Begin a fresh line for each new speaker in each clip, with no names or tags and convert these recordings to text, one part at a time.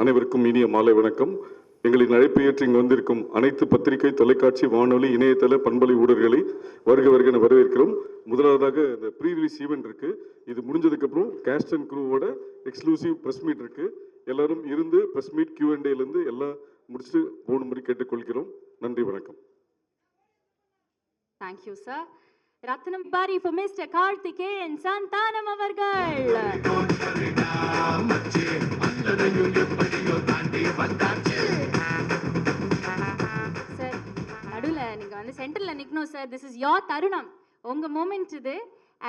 அனைவருக்கும் இனிய மாலை வணக்கம். எங்களின் அழைப்பை ஏற்று இங்கு வந்திருக்கும் அனைத்து பத்திரிகை, தொலைக்காட்சி, வானொலி, இணையதள, பண்பலை ஊடகங்களை வருக வருக என வரவேற்கிறோம். முதலாவதாக இந்த ப்ரீ ரிலீஸ் ஈவெண்ட் இருக்கு. இது முடிஞ்சதுக்கு அப்புறம் கேஸ்ட் அண்ட் க்ரூவோட எக்ஸ்க்ளூசிவ் பிரஸ் மீட் இருக்கு. எல்லாரும் இருந்து பிரஸ் மீட் Q&A இருந்து எல்லாம் முடிச்சுட்டு போகும்படி கேட்டுக்கொள்கிறோம். நன்றி, வணக்கம்.
Thank you, sir. Ratnam Bari for Mr. Karthikeyan Santanam avargal. Sir, nadula neenga vandu center la nikno sir. This is your tarunam. Unga moment idu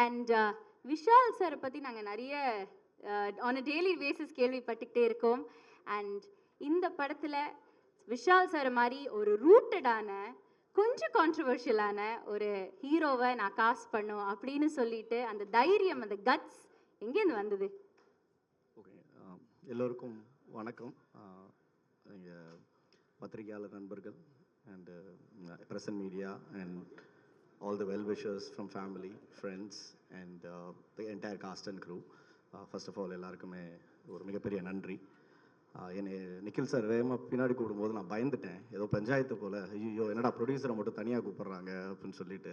and Vishal sir பத்தி நாங்க நிறைய on a daily basis கேள்விப்பட்டுட்டே இருக்கோம். And இந்த படத்துல Vishal sir மாதிரி ஒரு ரூட்டடான கொஞ்சம் கான்ட்ரவர்ஷியலான ஒரு ஹீரோவை நான் காஸ்ட் பண்ணும் அப்படின்னு சொல்லிட்டு அந்த தைரியம், அந்த கட்ஸ் எங்கேருந்து வந்தது?
ஓகே, எல்லோருக்கும் வணக்கம். எங்கள் பத்திரிகையாளர் நண்பர்கள் and present media and all the well wishers from family, friends and the entire cast and crew, first of all எல்லாருக்குமே ஒரு மிகப்பெரிய நன்றி. என்னை நிக்கில் சார் வேகமாக பின்னாடி கூப்பிடும்போது நான் பயந்துட்டேன். ஏதோ பஞ்சாயத்து போல், ஐயோ என்னடா ப்ரொடியூசரை மட்டும் தனியாக கூப்பிட்றாங்க அப்படின்னு சொல்லிட்டு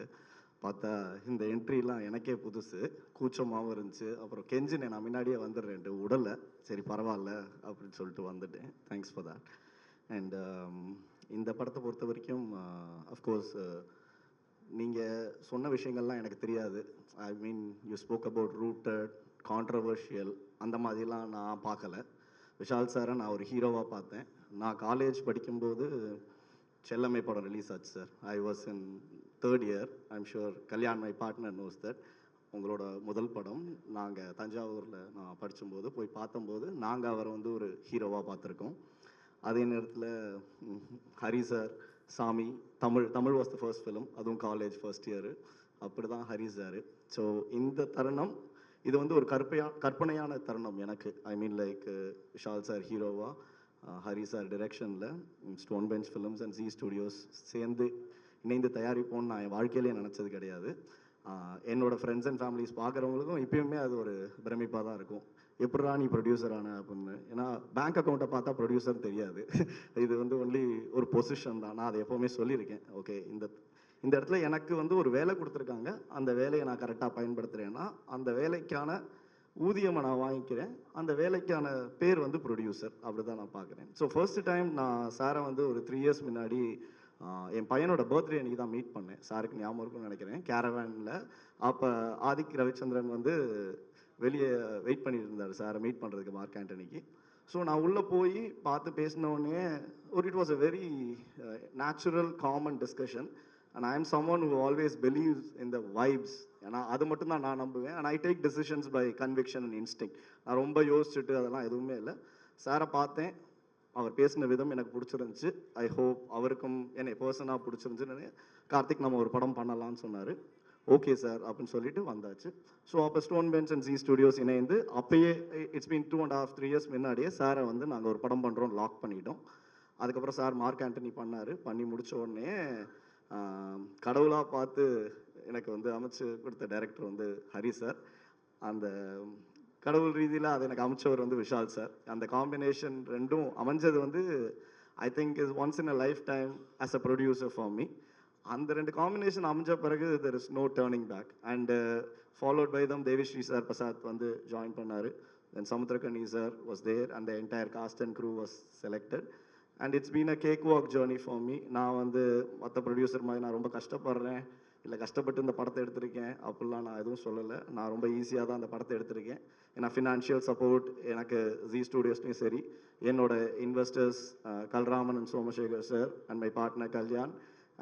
பார்த்தா இந்த என்ட்ரிலாம் எனக்கே புதுசு, கூச்சமாகவும் இருந்துச்சு. அப்புறம் கெஞ்சினேன், நான் முன்னாடியே வந்துடுறேன்ட்டு, உடலை சரி பரவாயில்ல அப்படின்னு சொல்லிட்டு வந்துட்டேன். Thanks for that. அண்ட் இந்த படத்தை பொறுத்த வரைக்கும் அஃப்கோர்ஸ் நீங்கள் சொன்ன விஷயங்கள்லாம் எனக்கு தெரியாது. I mean you spoke about rooted, controversial, அந்த மாதிரிலாம் நான் பார்க்கல. விஷால் சாரை நான் ஒரு ஹீரோவாக பார்த்தேன். நான் காலேஜ் படிக்கும்போது செல்லம்மை படம் ரிலீஸ் ஆச்சு sir. I was in 3rd year. I'm sure Kalyan my partner knows that. உங்களோட முதல் படம் நாங்கள் தஞ்சாவூரில் நான் படிக்கும்போது போய் பார்த்தம்போது நாங்கள் அவரை வந்து ஒரு ஹீரோவாக பார்த்துருக்கோம். அதே நேரத்தில் ஹரி சார், சாமி, Tamil was the first film, அதுவும் காலேஜ் ஃபர்ஸ்ட் இயரு. அப்படி தான் ஹரி சார். ஸோ இந்த தருணம் இது வந்து ஒரு கற்பனையான தருணம் எனக்கு. I mean like Vishal sir ஹீரோவா, ஹரி சார் டிரெக்ஷனில் stone bench films and Zee studios சேர்ந்து இணைந்து தயாரிப்போம்னு நான் என் வாழ்க்கையிலே நினச்சது கிடையாது. என்னோடய ஃப்ரெண்ட்ஸ் அண்ட் ஃபேமிலிஸ் பார்க்குறவங்களுக்கும் இப்போயுமே அது ஒரு பிரமிப்பாக தான் இருக்கும். எப்படா நீ ப்ரொடியூசர் ஆன அப்படின்னு. ஏன்னா பேங்க் அக்கௌண்ட்டை பார்த்தா ப்ரொடியூசர் தெரியாது. இது வந்து ஒன்லி ஒரு பொசிஷன் தான். நான் அதை எப்போவுமே சொல்லியிருக்கேன். ஓகே, இந்த இடத்துல எனக்கு வந்து ஒரு வேலை கொடுத்துருக்காங்க, அந்த வேலையை நான் கரெக்டாக பயன்படுத்துகிறேன்னா அந்த வேலைக்கான ஊதியமை நான் வாங்கிக்கிறேன். அந்த வேலைக்கான பேர் வந்து ப்ரொடியூசர், அப்படி தான் நான் பார்க்குறேன். ஸோ ஃபர்ஸ்ட் டைம் நான் சாரை வந்து ஒரு 3 years முன்னாடி என் பையனோட பர்த்டே அன்றைக்கி தான் மீட் பண்ணேன். சாருக்கு ஞாபகம் இருக்குன்னு நினைக்கிறேன், கேரவேனில். அப்போ ஆதிக் ரவிச்சந்திரன் வந்து வெளியே வெயிட் பண்ணிட்டு இருந்தார் சாரை மீட் பண்ணுறதுக்கு, மார்க் ஆண்டனிக்கு. ஸோ நான் உள்ளே போய் பார்த்து பேசினோடனே it was a very natural common discussion. And I am someone who always believes in the vibes. ஏன்னா அது மட்டும் தான் நான் நம்புவேன். and I take decisions by conviction and instinct. நான் ரொம்ப யோசிச்சுட்டு அதெல்லாம் எதுவுமே இல்லை. சாரை பார்த்தேன், அவர் பேசின விதம் எனக்கு பிடிச்சிருந்துச்சு. ஐ ஹோப் அவருக்கும் என்னை பர்சனாக பிடிச்சிருந்துச்சு. கார்த்திக் நம்ம ஒரு படம் பண்ணலான்னு சொன்னார். ஓகே சார் அப்படின்னு சொல்லிட்டு வந்தாச்சு. ஸோ அப்போ stone bench and Zee studios இணைந்து அப்பயே இட்ஸ் பீன் 2.5 3 years முன்னாடியே சாரை வந்து நாங்கள் ஒரு படம் பண்ணுறோம் லாக் பண்ணிட்டோம். அதுக்கப்புறம் சார் மார்க் ஆண்டனி பண்ணார். பண்ணி முடித்த உடனே கடவுளாக பார்த்து எனக்கு வந்து அமைச்சு கொடுத்த டைரக்டர் வந்து ஹரி சார். அந்த கடவுள் ரீதியில் அதை எனக்கு அமைச்சவர் வந்து விஷால் சார். அந்த காம்பினேஷன் ரெண்டும் அமைஞ்சது வந்து I think is once in a life time as a producer for me. அந்த 2 காம்பினேஷன் அமைஞ்ச பிறகு there is no turning back. And followed by them Devisri sir Prasad வந்து ஜாயின் பண்ணார். Then Samuthirakani sir was there and the entire cast and crew was selected. And it's been a cake walk journey for me. நான் வந்து மற்ற producer மாதிரி நான் ரொம்ப கஷ்டப்படுறேன், இல்லை கஷ்டப்பட்டு இந்த படத்தை எடுத்திருக்கேன் அப்படிலாம் நான் எதுவும் சொல்லலை. நான் ரொம்ப ஈஸியாக தான் அந்த படத்தை எடுத்திருக்கேன். ஏன்னா ஃபினான்ஷியல் சப்போர்ட் எனக்கு ஜி ஸ்டுடியோஸ்லையும் சரி, என்னோட investors Kalraman and Somasekar sir and my partner Kalyan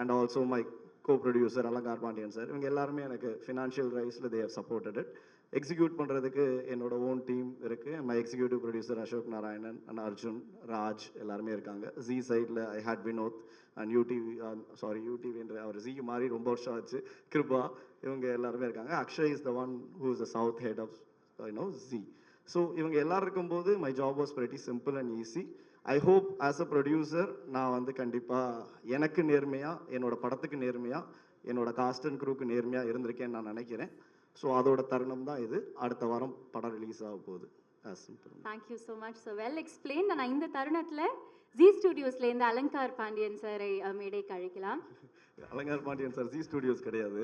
and also my co-producer Alangar Pandian sir, இவங்க எல்லாருமே எனக்கு ஃபினான்ஷியல் ரைஸில் they have supported it. Execute பண்ணுறதுக்கு என்னோட ஓன் டீம் இருக்குது. My executive producer Ashok Narayanan and Arjun Raj எல்லாருமே இருக்காங்க. ஜி சைடில் ஐ ஹேட் வினோத் அண்ட் யூடிவின்ற அவர் ஜி மாதிரி ரொம்ப வருஷம் ஆச்சு, கிருபா, இவங்க எல்லாருமே இருக்காங்க. Akshay is the one who is the south head of G. So இவங்க எல்லோரும் இருக்கும்போது my job was very simple and easy. I hope as a producer நான் வந்து கண்டிப்பாக எனக்கு நேர்மையாக, என்னோடய படத்துக்கு நேர்மையாக, என்னோட காஸ்ட் அண்ட் க்ரூக்கு நேர்மையாக இருந்திருக்கேன்னு நான் நினைக்கிறேன். ஸோ அதோட தருணம் தான் இது. அடுத்த வாரம் படம் ரிலீஸ் ஆக போகுது. as simple.
Thank you so much so well explain. நான் இந்த தருணத்தில் ஜி ஸ்டுடியோஸ்லேருந்து அலங்கார் பாண்டியன் சாரை மேடைக்கு அழைக்கலாம்.
Alangar Pandian sir, Z Studios கிடையாது.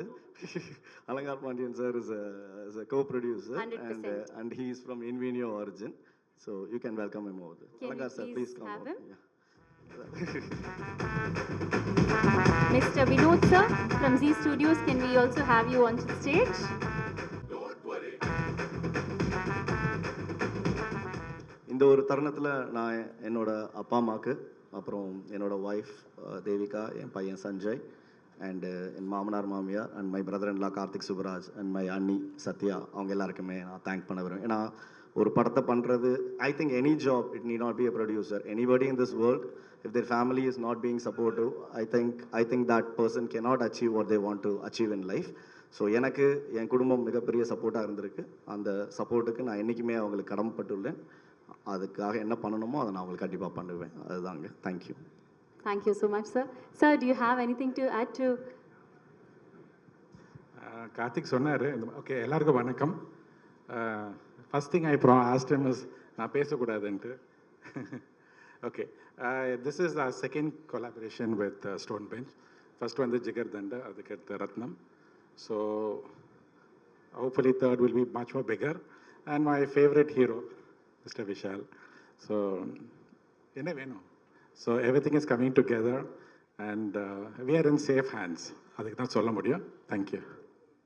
Alangar Pandian sir is a co-producer
100%.
and he is from Invenio origin. So you can welcome him over there.
Can
Alangar
we
sir,
please
please come
have
over.
him?
Yeah.
Mr. Vinod sir from Z Studios, can we also have you on stage?
இந்த ஒரு தருணத்தில் நான் என்னோட அப்பா அம்மாவுக்கு, அப்புறம் என்னோட wife Devika, என் பையன் சஞ்சய், அண்டு என் மாமனார் மாமியார், and my brother in law Karthik Subraj, and my அண்ணி சத்யா, அவங்க எல்லாருக்குமே நான் தேங்க் பண்ண விரும்புகிறேன். ஏன்னா ஒரு படத்தை பண்ணுறது, I think any job it need not be a producer, anybody in this world, if their family is not being supportive, I think that person cannot achieve what they want to achieve in life. So எனக்கு என் குடும்பம் மிகப்பெரிய சப்போர்ட்டாக இருந்திருக்கு. அந்த சப்போர்ட்டுக்கு நான் என்றைக்குமே அவங்களுக்கு கடமைப்பட்டுள்ளேன். அதுக்காக என்ன பண்ணணுமோ அதை நான் அவங்களுக்கு கண்டிப்பாக பண்ணுவேன். அதுதாங்க. Thank you.
Thank you so much, sir. Sir, do you have anything to add to?
Karthik சொன்னார். ஓகே, எல்லாருக்கும் வணக்கம். First thing I asked him is நான் பேசக்கூடாதுன்ட்டு. Okay, this is the second collaboration with stone bench. First வந்து ஜிகர் தண்டா, அதுக்கடுத்து Rathnam. So hopefully third will be much more bigger. And my favourite hero mister Vishal. So என்ன வேணும்? So everything is coming together and we are in safe hands. அதுக்கு தான் சொல்ல முடியும். Thank you.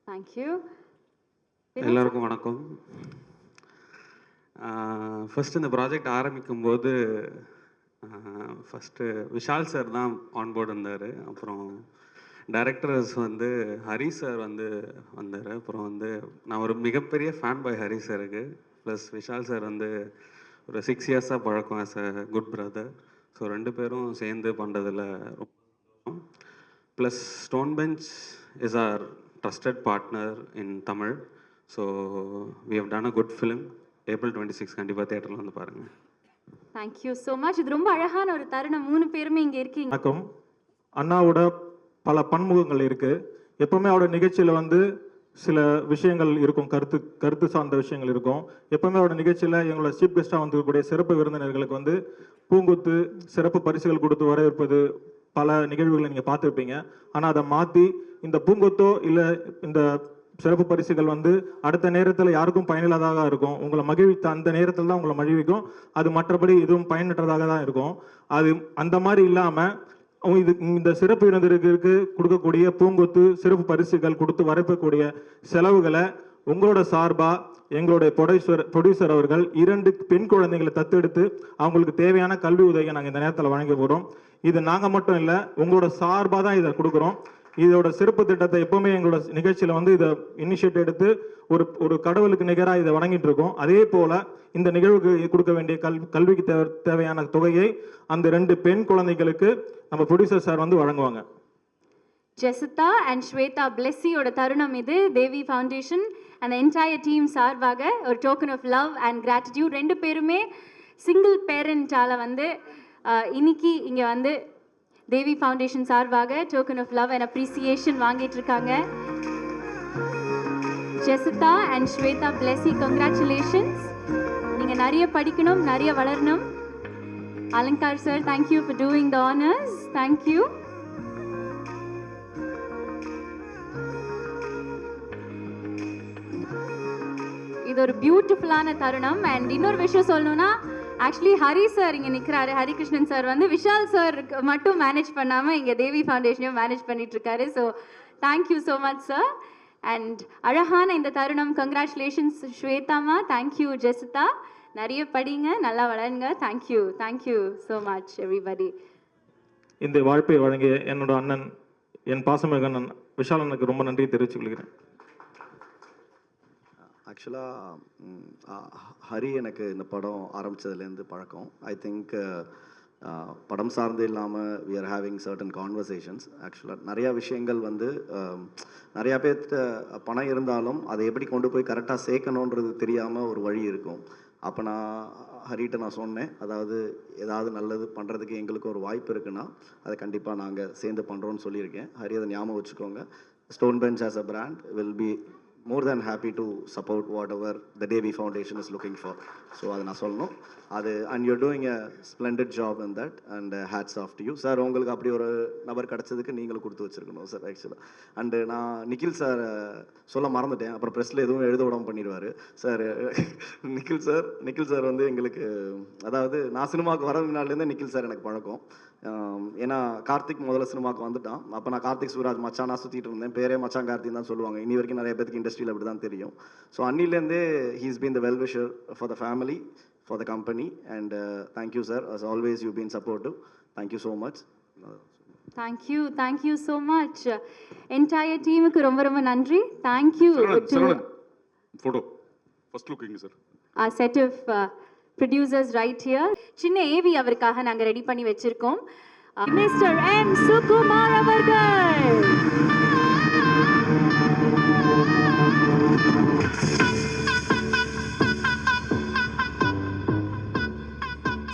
Thank you.
எல்லாருக்கும் வணக்கம். ஃபஸ்ட்டு இந்த ப்ராஜெக்ட் ஆரம்பிக்கும்போது ஃபஸ்ட்டு விஷால் சார் தான் ஆன்போர்டு இருந்தார். அப்புறம் டைரக்டர்ஸ் வந்து ஹரி சார் வந்தார். அப்புறம் நான் ஒரு மிகப்பெரிய ஃபேன் பாய் ஹரி சாருக்கு. ப்ளஸ் விஷால் சார் ஒரு 6 இயர்ஸாக பழக்கம் as a good brother. So 2 பேரும் சேர்ந்து பண்ணுறதில் ரொம்ப. Plus Stone Bench is our trusted partner in Tamil. So we have done a good film. April 26 கண்டிப்பாக தியேட்டரில் வந்து பாருங்கள்.
Thank you so much. இது ரொம்ப அழகான ஒரு தருணம். 3 பேருமே இங்கே இருக்கீங்க.
வணக்கம். அண்ணாவோட பல பன்முகங்கள் இருக்குது. எப்போவுமே அவரோட நிகழ்ச்சியில் சில விஷயங்கள் இருக்கும், கருத்து சார்ந்த விஷயங்கள் இருக்கும். எப்போவுமே அவரோட நிகழ்ச்சியில் எங்களோட சீஃப் கெஸ்ட்டாக வந்திருக்கக்கூடிய சிறப்பு விருந்தினர்களுக்கு பூங்குத்து சிறப்பு பரிசுகள் கொடுத்து வரவேற்பது பல நிகழ்வுகளை நீங்கள் பார்த்துருப்பீங்க. ஆனால் அதை மாற்றி இந்த பூங்கொத்தோ இல்லை இந்த சிறப்பு பரிசுகள் அடுத்த நேரத்தில் யாருக்கும் பயனில்லாததாக இருக்கும். உங்களை மகிழ்வித்த அந்த நேரத்தில் தான் உங்களை மகிழ்விக்கும். அது மற்றபடி எதுவும் பயனற்றதாக தான் இருக்கும். அது அந்த மாதிரி இல்லாமல் இந்த சிறப்பு விருந்தினருக்கு கொடுக்கக்கூடிய பூங்கொத்து சிறப்பு பரிசுகள் கொடுத்து வரப்பக்கூடிய செலவுகளை உங்களோட சார்பாக எங்களுடைய ப்ரொடியூசர் அவர்கள் 2 பெண் குழந்தைகளை தத்தெடுத்து அவங்களுக்கு தேவையான கல்வி உதவியை நாங்கள் இந்த நேரத்தில் வழங்க போகிறோம். இது நாங்கள் மட்டும் இல்லை, உங்களோட சார்பாக தான் இதை கொடுக்குறோம். இதோட சிறப்பு திட்டத்தை எப்பவுமே எங்களோட நிகழ்ச்சியில் இதை இனிஷியேட் எடுத்து ஒரு கடவுளுக்கு நிகராக இதை வழங்கிட்டு இருக்கோம். அதே போல் இந்த நிகழ்வுக்கு கொடுக்க வேண்டிய கல்விக்கு தேவையான தொகையை அந்த 2 பெண் குழந்தைகளுக்கு நம்ம ப்ரொடியூசர் சார் வழங்குவாங்க.
ஜெசிதா அண்ட் ஸ்வேதா பிளெஸ்ஸியோட தருணம் இது. தேவி ஃபவுண்டேஷன் அந்த என்டையர் டீம் சார்பாக ஒரு token of love and gratitude. 2 பேருமே சிங்கிள் பேரண்டால் இன்னைக்கு இங்கே தேவி ஃபவுண்டேஷன் சார்பாக token of love and appreciation வாங்கிட்டு இருக்காங்க. Jesitha and Swetha Blessy, congratulations. நீங்கள் நிறைய படிக்கணும், நிறைய வளரணும். Alankar sir, thank you for doing the honours. Thank you. இது ஒரு பியூட்டிஃபுல்லான தருணம். அண்ட் இன்னொரு விஷயம் சொல்லணும்னா, ஆக்சுவலி ஹரி சார் இங்கே நிற்கிறாரு. ஹரிகிருஷ்ணன் சார் விஷால் சார் மட்டும் மேனேஜ் பண்ணாமல் இங்கே தேவி ஃபவுண்டேஷனையும் மேனேஜ் பண்ணிட்டு இருக்காரு. So thank you so much sir. And அழகான இந்த தருணம். கங்க்ராச்சுலேஷன்ஸ் ஸ்வேதாமா. தேங்க்யூ ஜெசிதா. நிறைய படிங்க, நல்லா வளருங்க. Thank you so much everybody.
இந்த வாய்ப்பை வழங்கிய என்னோட அண்ணன், என் பாசமிகு அண்ணன் விஷால் அண்ணனுக்கு ரொம்ப நன்றி தெரிவித்துக் கொள்கிறேன்.
ஆக்சுவலாக ஹரி எனக்கு இந்த படம் ஆரம்பித்ததுலேருந்து பழக்கம். ஐ திங்க் படம் சார்ந்து இல்லாமல் we are having certain conversations. ஆக்சுவலாக நிறையா விஷயங்கள் நிறையா பேர்கிட்ட பணம் இருந்தாலும் அதை எப்படி கொண்டு போய் கரெக்டாக சேர்க்கணுன்றது தெரியாமல் ஒரு வழி இருக்கும். அப்போ நான் ஹரிட்ட நான் சொன்னேன், ஏதாவது நல்லது பண்ணுறதுக்கு எங்களுக்கு ஒரு வாய்ப்பு இருக்குன்னா அதை கண்டிப்பாக நாங்கள் சேர்ந்து பண்ணுறோன்னு சொல்லியிருக்கேன். ஹரி அதை ஞாபகம் வச்சுக்கோங்க. Stone bench as a brand will be more than happy to support whatever the Devi Foundation is looking for. So அதை நான் சொல்லணும். அது and you're doing a splendid job in that and hats off to you. Sir உங்களுக்கு அப்படி ஒரு நபர் கிடைச்சதுக்கு நீங்களும் கொடுத்து வச்சிருக்கணும் சார் ஆக்சுவலாக. அண்டு நான் நிக்கில் சார் சொல்ல மறந்துட்டேன், அப்புறம் ப்ரெஸ்ஸில் எதுவும் எழுத விடாமல் பண்ணிடுவார் சார். நிக்கில் சார் வந்து எங்களுக்கு, அதாவது நான் சினிமாவுக்கு வர முன்னாடிலேருந்தே நிக்கில் சார் எனக்கு பழக்கம். ஏன்னா கார்த்திக் முதல்ல சினிமாவுக்கு வந்துட்டான், அப்போ நான் கார்த்திக் சூராஜ் மச்சானா சுற்றிட்டு இருந்தேன். பேரே மச்சான் கார்த்திக் தான் சொல்லுவாங்க, இனி வரைக்கும் நிறைய பேருக்கு இண்டஸ்ட்ரியில் அப்படி தான் தெரியும். ஸோ அன்னிலேருந்தே he's been the well wisher for the family, for the company, and thank you sir, as always you've been supportive. Thank you so much.
Thank you so much. Entire teamக்கு ரொம்ப ரொம்ப நன்றி. Thank you to
photo first look இங்க sir.
our set of producers right here. சின்ன AV அவருக்காக நாங்க ready பண்ணி வச்சிருக்கோம். Mister M Sukumar அவர்கள்.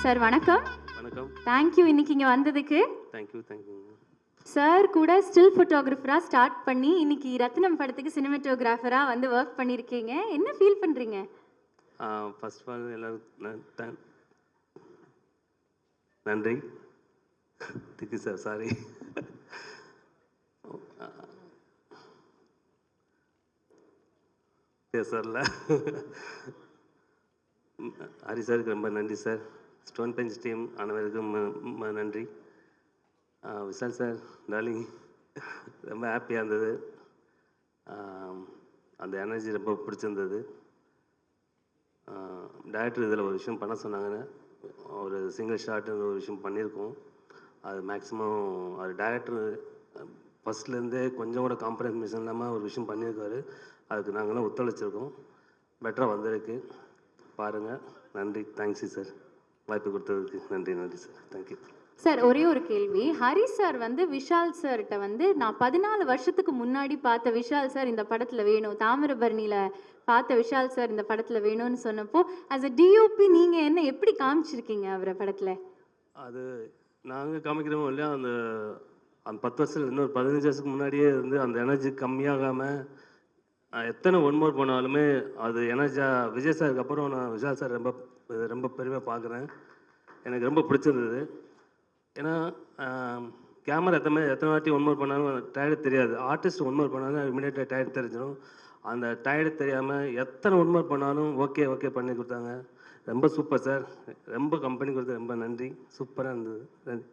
சார் வணக்கம்.
வணக்கம்.
தேங்க்யூ இன்னைக்கு இங்கே வந்ததுக்கு.
தேங்க்யூ.
சார் கூட ஸ்டில் ஃபோட்டோகிராஃபராக ஸ்டார்ட் பண்ணி இன்னைக்கு ரத்னம் படத்துக்கு சினிமாட்டோகிராஃபராக வந்து ஒர்க் பண்ணியிருக்கீங்க. என்ன ஃபீல் பண்ணுறீங்க?
ஃபர்ஸ்ட் ஆஃப் ஆல் எல்லாரும் நன்றி. திக்கு சார், சாரி. பேசல. ஹரி சாருக்கு ரொம்ப நன்றி சார். ஸ்டோன் பெஞ்ச் டீம் அனைவருக்கும் நன்றி. விஷால் சார், டார்லிங், ரொம்ப ஹாப்பியாக இருந்தது. அந்த எனர்ஜி ரொம்ப பிடிச்சிருந்தது. டேரக்டர் இதில் ஒரு விஷயம் பண்ண சொன்னாங்கன்னு ஒரு சிங்கிள் ஷாட்டுன்னு ஒரு விஷயம் பண்ணியிருக்கோம். அது மேக்ஸிமம் அது டேரக்டர் ஃபஸ்ட்லேருந்தே கொஞ்சம் கூட காம்ப்ரமைஸ் இல்லாமல் ஒரு விஷயம் பண்ணியிருக்காரு. அதுக்கு நாங்களாம் ஒத்துழைச்சிருக்கோம். பெட்டராக வந்திருக்கு, பாருங்கள். நன்றி. தேங்க்ஸு சார், வாய்ப்பு கொடுத்ததுக்கு நன்றி சார். Thank you
sir. ஒரே ஒரு கேள்வி. ஹரி சார் வந்து விஷால் சார்கிட்ட வந்து நான் 14 வருஷத்துக்கு முன்னாடி பார்த்த விஷால் சார் இந்த படத்தில் வேணும், தாமிரபரணியில் பார்த்த விஷால் சார் இந்த படத்தில் வேணும்னு சொன்னப்போ ஆஸ் அ டிஓபி நீங்கள் என்ன எப்படி காமிச்சிருக்கீங்க அவரை படத்தில்?
அது நாங்கள் காமிக்கிறோமோ இல்லையா, அந்த 10 வருஷம் இன்னொரு 15 வருஷத்துக்கு முன்னாடியே இருந்து அந்த எனர்ஜி கம்மியாகாமல் எத்தனை ஒன் மோர் போனாலுமே அது எனர்ஜியாக விஜய் சாருக்கு அப்புறம் நான் விஷால் சார் ரொம்ப பெருமையாக பார்க்குறேன். எனக்கு ரொம்ப பிடிச்சிருந்தது. ஏன்னா கேமரா எத்தனை வாட்டி ஒன் மோர் பண்ணாலும் டயர்டு தெரியாது. ஆர்டிஸ்ட் ஒன் மோர் பண்ணாலும் இமீடியட்டாக டயர்டு தெரிஞ்சிடும். அந்த டயர்டு தெரியாமல் எத்தனை ஒன் மோர் பண்ணாலும் ஓகே பண்ணி கொடுத்தாங்க. ரொம்ப சூப்பர் சார். ரொம்ப கம்பெனி கொடுத்து ரொம்ப நன்றி. சூப்பராக இருந்தது. நன்றி.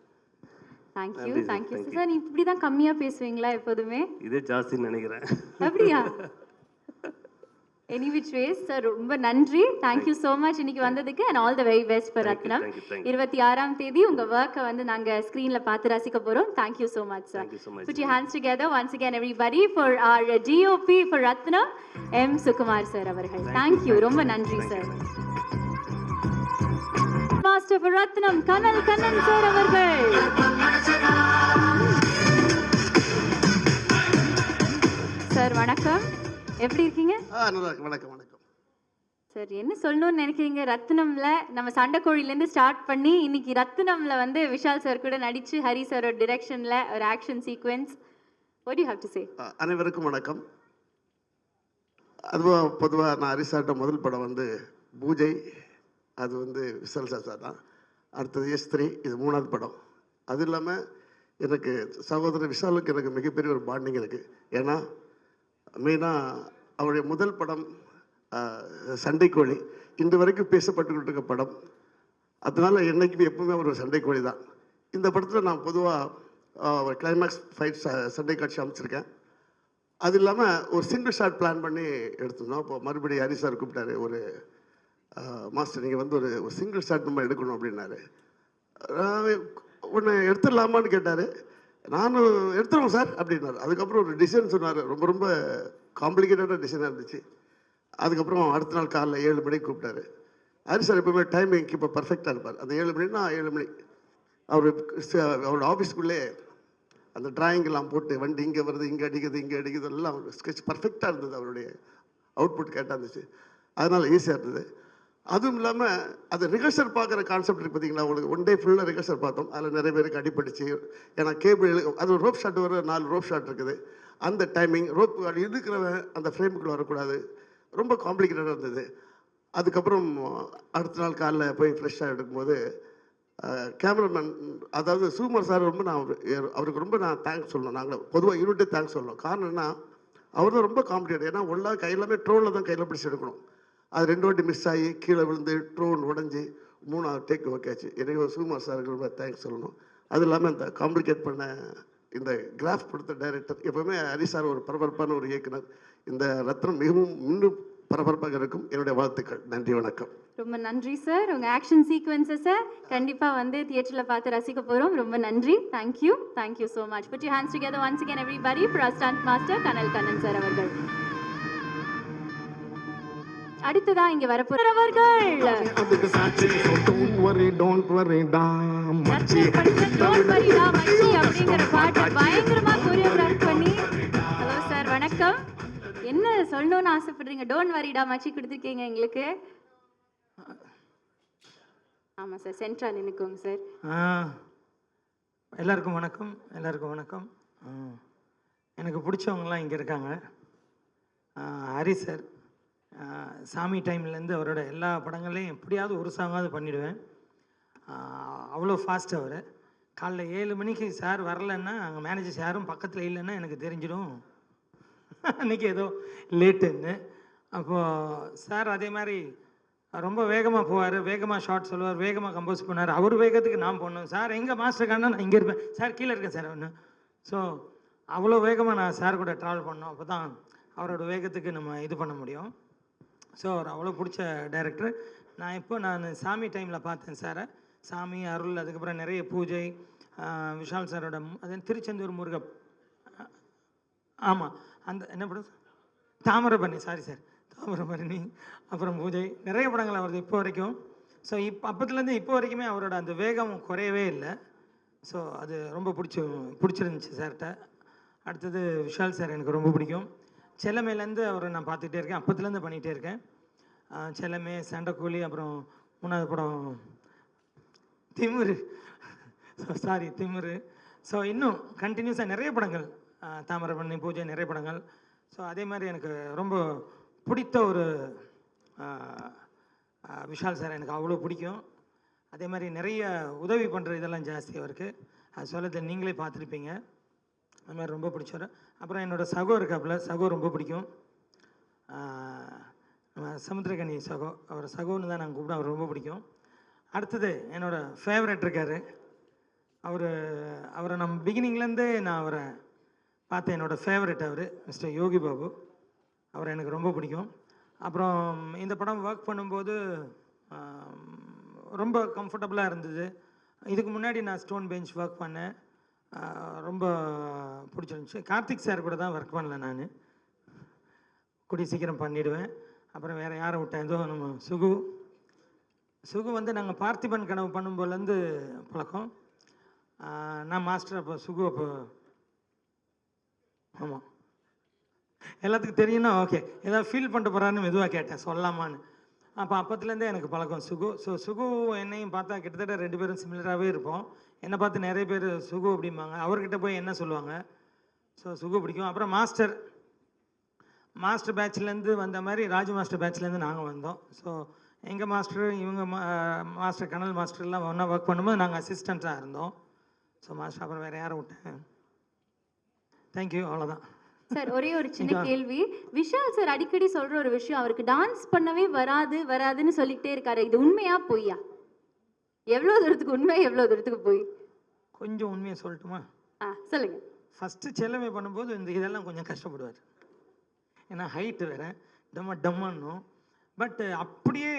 Thank you sir. இப்படி தான் கம்மியாக பேசுவீங்களா எப்போதுமே?
இதே ஜாஸ்தின்னு நினைக்கிறேன்.
அப்படியா? எனி விச் வேஸ் சார், ரொம்ப நன்றி. தேங்க்யூ ஸோ மச் இன்னைக்கு வந்ததுக்கு and all the very best for Rathnam. 26ஆம் தேதி உங்கள் ஒர்க்கை வந்து நாங்கள் ஸ்க்ரீனில் பார்த்து ரசிக்க போகிறோம். Thank you so much sir. Put your hands together once again everybody for our DOP for Ratnam, M. Sukumar sir அவர்கள். தேங்க்யூ, ரொம்ப நன்றி sir. Master for Ratnam, Kannan sir அவர்கள். சார் வணக்கம், எப்படி இருக்கீங்க?
நல்லா இருக்கு. வணக்கம்.
சார் என்ன சொல்லணும்னு நினைக்கிறீங்க? ரத்னம்ல நம்ம சண்டைக்கோழிலேருந்து ஸ்டார்ட் பண்ணி இன்னைக்கு ரத்னம்ல வந்து விஷால் சார் கூட நடிச்சு ஹரி சாரோட டிரெக்ஷன்ல ஒரு action sequence. what do you have to say?
அனைவருக்கும் வணக்கம். அதுவும் பொதுவாக நான் ஹரி சார்ட்ட முதல் படம் வந்து பூஜை, அது வந்து விஷால் சார் தான். அடுத்தது S3, இது 3ஆவது படம். அது இல்லாமல் எனக்கு சகோதரர் விஷாலுக்கு எனக்கு மிகப்பெரிய ஒரு பாண்டிங் இருக்குது. ஏன்னா மெயினாக அவருடைய முதல் படம் சண்டைக்கோழி இன்று வரைக்கும் பேசப்பட்டுக்கிட்டு இருக்க படம். அதனால் என்றைக்குமே எப்பவுமே ஒரு சண்டைக்கோழி தான். இந்த படத்தில் நான் பொதுவாக கிளைமேக்ஸ் ஃபைட் சண்டை காட்சி அமைச்சிருக்கேன். அது இல்லாமல் ஒரு சிங்கிள் ஷாட் பிளான் பண்ணி எடுத்துருந்தோம். அப்போ மறுபடியும் ஹரி சார் கூப்பிட்டாரு, ஒரு மாஸ்டர் நீங்கள் வந்து ஒரு சிங்கிள் ஷாட் நம்ம எடுக்கணும் அப்படின்னாரு. ஒன்று எடுத்துடலாமான்னு கேட்டார். நானும் எடுத்துருவோம் சார் அப்படின்னாரு. அதுக்கப்புறம் ஒரு டிசைன் சொன்னார், ரொம்ப காம்ப்ளிகேட்டடாக டிசைனாக இருந்துச்சு. அதுக்கப்புறம் அடுத்த நாள் காலைல 7 மணிக்கு கூப்பிட்டாரு. ஹரி சார் எப்பவுமே டைமிங் இப்போ பர்ஃபெக்டாக இருப்பார். அந்த 7 மணினா 7 மணி அவரோட ஆஃபீஸ்க்குள்ளே அந்த டிராயிங்கெல்லாம் போட்டு வண்டி இங்கே வருது, இங்கே அடிக்குது எல்லாம் ஸ்கெட்ச் பர்ஃபெக்டாக இருந்தது. அவருடைய அவுட்புட் கேட்டாக இருந்துச்சு. அதனால் ஈஸியாக இருந்தது. அதுவும் இல்லாமல் அது ரிஹர்சல் பார்க்குற கான்செப்ட் இருக்குது பார்த்தீங்களா, உங்களுக்கு ஒன் டே ஃபுல்லாக ரிஹர்சல் பார்த்தோம். அதில் நிறைய பேருக்கு அடிபட்டுச்சு. ஏன்னா கேபிள் அது ஒரு ரோப் ஷாட் வர 4 ரோப் ஷாட் இருக்குது. அந்த டைமிங் ரோப் இருக்கிறவன் அந்த ஃப்ரேமுக்குள்ளே வரக்கூடாது. ரொம்ப காம்ப்ளிகேட்டடாக இருந்தது. அதுக்கப்புறம் அடுத்த நாள் காலைல போய் ஃப்ரெஷ்ஷாக எடுக்கும்போது கேமராமேன், அதாவது சுகுமார் சார் ரொம்ப அவருக்கு ரொம்ப நான் தேங்க்ஸ் சொல்லணும். நாங்கள் பொதுவாக யூனிட்டே தேங்க்ஸ் சொல்லணும். காரணம் என்ன, அவர் தான் ரொம்ப காம்ப்ளிகேட். ஏன்னா ஒன்றா எல்லாமே ட்ரோனில் தான் கையில் பிடிச்சி எடுக்கணும். அது 2 வாட்டி மிஸ் ஆகி கீழே விழுந்து ட்ரோன் உடஞ்சி 3ஆவது டேக் ஓகே ஆச்சு. எனக்கு சுகுமார் சாருக்கு ரொம்ப தேங்க்ஸ் சொல்லணும். அது இல்லாமல் இந்த காம்ப்ளிகேட் பண்ண இந்த கிராஃப் கொடுத்த டைரக்டர், எப்போவுமே ஹரி சார் ஒரு பரபரப்பான ஒரு இயக்குனர். இந்த ரத்னம் மிகவும் இன்னும் பரபரப்பாக இருக்கும். என்னுடைய வாழ்த்துக்கள். நன்றி, வணக்கம்.
ரொம்ப நன்றி சார். உங்கள் ஆக்ஷன் சீக்வன்சஸை கண்டிப்பாக வந்து தியேட்டரில் பார்த்து ரசிக்க போகிறோம். ரொம்ப நன்றி. Thank you so much. Put your hands together once again everybody for our stunt master Kanal Kannan sir அவர்கள். அடுத்ததா இங்க வரப்போறவர்கள் அப்படிங்கிற பாட்டை பயங்கரமா கோரியோகிராஃப் பண்ணி, ஹலோ சார் வணக்கம், என்ன சொல்லணும்னு ஆசைப்படுறீங்க? டோன்ட் வரிடா மச்சி கொடுத்துருக்கீங்க எங்களுக்கு. ஆமா சார், சென்ட்ரா நினைக்கோங்க சார்.
எல்லாருக்கும் வணக்கம். எல்லாருக்கும் வணக்கம். எனக்கு பிடிச்சவங்கலாம் இங்கே இருக்காங்க. ஹரி சார், சாமி டைம்லேருந்து அவரோட எல்லா படங்களையும் எப்படியாவது ஒரு சாங்காவது பண்ணிவிடுவேன். அவ்வளோ ஃபாஸ்ட் அவர். காலைல 7 மணிக்கு சார் வரலன்னா அங்கே மேனேஜர்ஸ் யாரும் பக்கத்தில் இல்லைன்னா எனக்கு தெரிஞ்சிடும் அன்றைக்கி ஏதோ லேட்டுன்னு. அப்போது சார் அதே மாதிரி ரொம்ப வேகமாக போவார், வேகமாக ஷார்ட் சொல்லுவார், வேகமாக கம்போஸ் பண்ணார். அவர் வேகத்துக்கு நான் போடணும். சார் எங்கே மாஸ்டர் காணா, நான் இங்கே இருப்பேன், சார் கீழே இருக்கேன் சார் ஒன்று. ஸோ அவ்வளோ வேகமாக நான் சார் கூட ட்ராவல் பண்ணோம். அப்போ தான் அவரோட வேகத்துக்கு நம்ம இது பண்ண முடியும். ஸோ அவர் அவ்வளோ பிடிச்ச டைரக்டர். நான் சாமி டைமில் பார்த்தேன் சாரை. சாமி, அருள், அதுக்கப்புறம் நிறைய பூஜை, விஷால் சாரோட அது திருச்செந்தூர் முருக, ஆமாம் அந்த என்ன படம், தாமிரபரணி, சாரி சார், தாமிரபரணி, அப்புறம் பூஜை, நிறைய படங்கள் அவரது இப்போ வரைக்கும். ஸோ அப்போத்துலேருந்து இப்போ வரைக்குமே அவரோட அந்த வேகம் குறையவே இல்லை. ஸோ அது ரொம்ப பிடிச்சிருந்துச்சு சார்கிட்ட. அடுத்தது விஷால் சார் எனக்கு ரொம்ப பிடிக்கும். செல்லமேலேருந்து அவரை நான் பார்த்துக்கிட்டே இருக்கேன், அப்போத்துலேருந்து பண்ணிகிட்டே இருக்கேன். செல்லமே, சண்டைக்கூலி, அப்புறம் 3வது படம் திமிரு, திமிரு. ஸோ இன்னும் கண்டினியூஸாக நிறைய படங்கள், தாமிரபரணி, பூஜை, நிறைய படங்கள். ஸோ அதே மாதிரி எனக்கு ரொம்ப பிடித்த ஒரு விஷால் சார் எனக்கு அவ்வளோ பிடிக்கும். அதே மாதிரி நிறைய உதவி பண்ணுற இதெல்லாம் ஜாஸ்தி அவருக்கு. அது சொல்லத்தை நீங்களே பார்த்துருப்பீங்க. அது மாதிரி ரொம்ப பிடிச்சவர். அப்புறம் என்னோடய சகோ இருக்காப்புல, சகோ ரொம்ப பிடிக்கும். நம்ம சமுத்திரகனி சகோ, அவர் சகோன்னு தான் நாங்கள் கூப்பிட, அவர் ரொம்ப பிடிக்கும். அடுத்தது என்னோடய ஃபேவரட் இருக்கார். அவரை நம்ம பிகினிங்லேருந்தே நான் அவரை பார்த்தேன். என்னோடய ஃபேவரட் அவர் மிஸ்டர் யோகி பாபு. அவர் எனக்கு ரொம்ப பிடிக்கும். அப்புறம் இந்த படம் ஒர்க் பண்ணும்போது ரொம்ப கம்ஃபர்டபுளாக இருந்தது. இதுக்கு முன்னாடி நான் ஸ்டோன் பெஞ்ச் ஒர்க் பண்ணேன், ரொம்ப பிடிச்சிருந்துச்சு. கார்த்திக் சார் கூட தான் ஒர்க் பண்ணல, நான் கூடிய சீக்கிரம் பண்ணிவிடுவேன். அப்புறம் வேறு யாரை விட்டேன், ஏதோ நம்ம சுகு வந்து நாங்கள் பார்த்திபன் கனவு பண்ணும்போதுலேருந்து பழக்கம். நான் மாஸ்டர், அப்போ சுகு, அப்போ ஆமாம் எல்லாத்துக்கும் தெரியும்னா ஓகே, ஏதாவது ஃபீல் பண்ணிட்டு போகிறான்னு மெதுவாக கேட்டேன் சொல்லலாமான்னு. அப்போத்துலேருந்தே எனக்கு பழக்கம் சுகு. ஸோ சுகு என்னையும் பார்த்தா கிட்டத்தட்ட 2 பேரும் சிமிலராகவே இருப்போம். என்னை பார்த்து நிறைய பேர் சுகு அப்படிம்பாங்க, அவர்கிட்ட போய் என்ன சொல்லுவாங்க. ஸோ சுகு பிடிக்கும். அப்புறம் மாஸ்டர் பேட்ச்லேருந்து வந்த மாதிரி ராஜு மாஸ்டர் பேட்ச்லேருந்து நாங்கள் வந்தோம். ஸோ எங்கள் மாஸ்டர், இவங்க மாஸ்டர் கனல் மாஸ்டர்லாம் ஒன்றா ஒர்க் பண்ணும்போது நாங்கள் அசிஸ்டண்ட்டாக இருந்தோம். ஸோ மாஸ்டர், அப்புறம் வேறு யாரை விட்டேன், தேங்க்யூ, அவ்வளோதான்.
சார் ஒரே ஒரு சின்ன கேள்வி. விஷால் சார் அடிக்கடி சொல்ற ஒரு விஷயம், அவருக்கு டான்ஸ் பண்ணவே வராதுன்னு சொல்லிக்கிட்டே இருக்காரு. இது உண்மையா பொய்யா? எவ்வளோ தூரத்துக்கு உண்மை, எவ்வளோ தூரத்துக்கு பொய்?
கொஞ்சம் உண்மையை சொல்லட்டுமா?
சொல்லுங்க.
ஃபஸ்ட்டு செல்லமே பண்ணும்போது இதெல்லாம் கொஞ்சம் கஷ்டப்படுவார். ஏன்னா ஹைட்டு வேறு, டம்மான்னும். பட் அப்படியே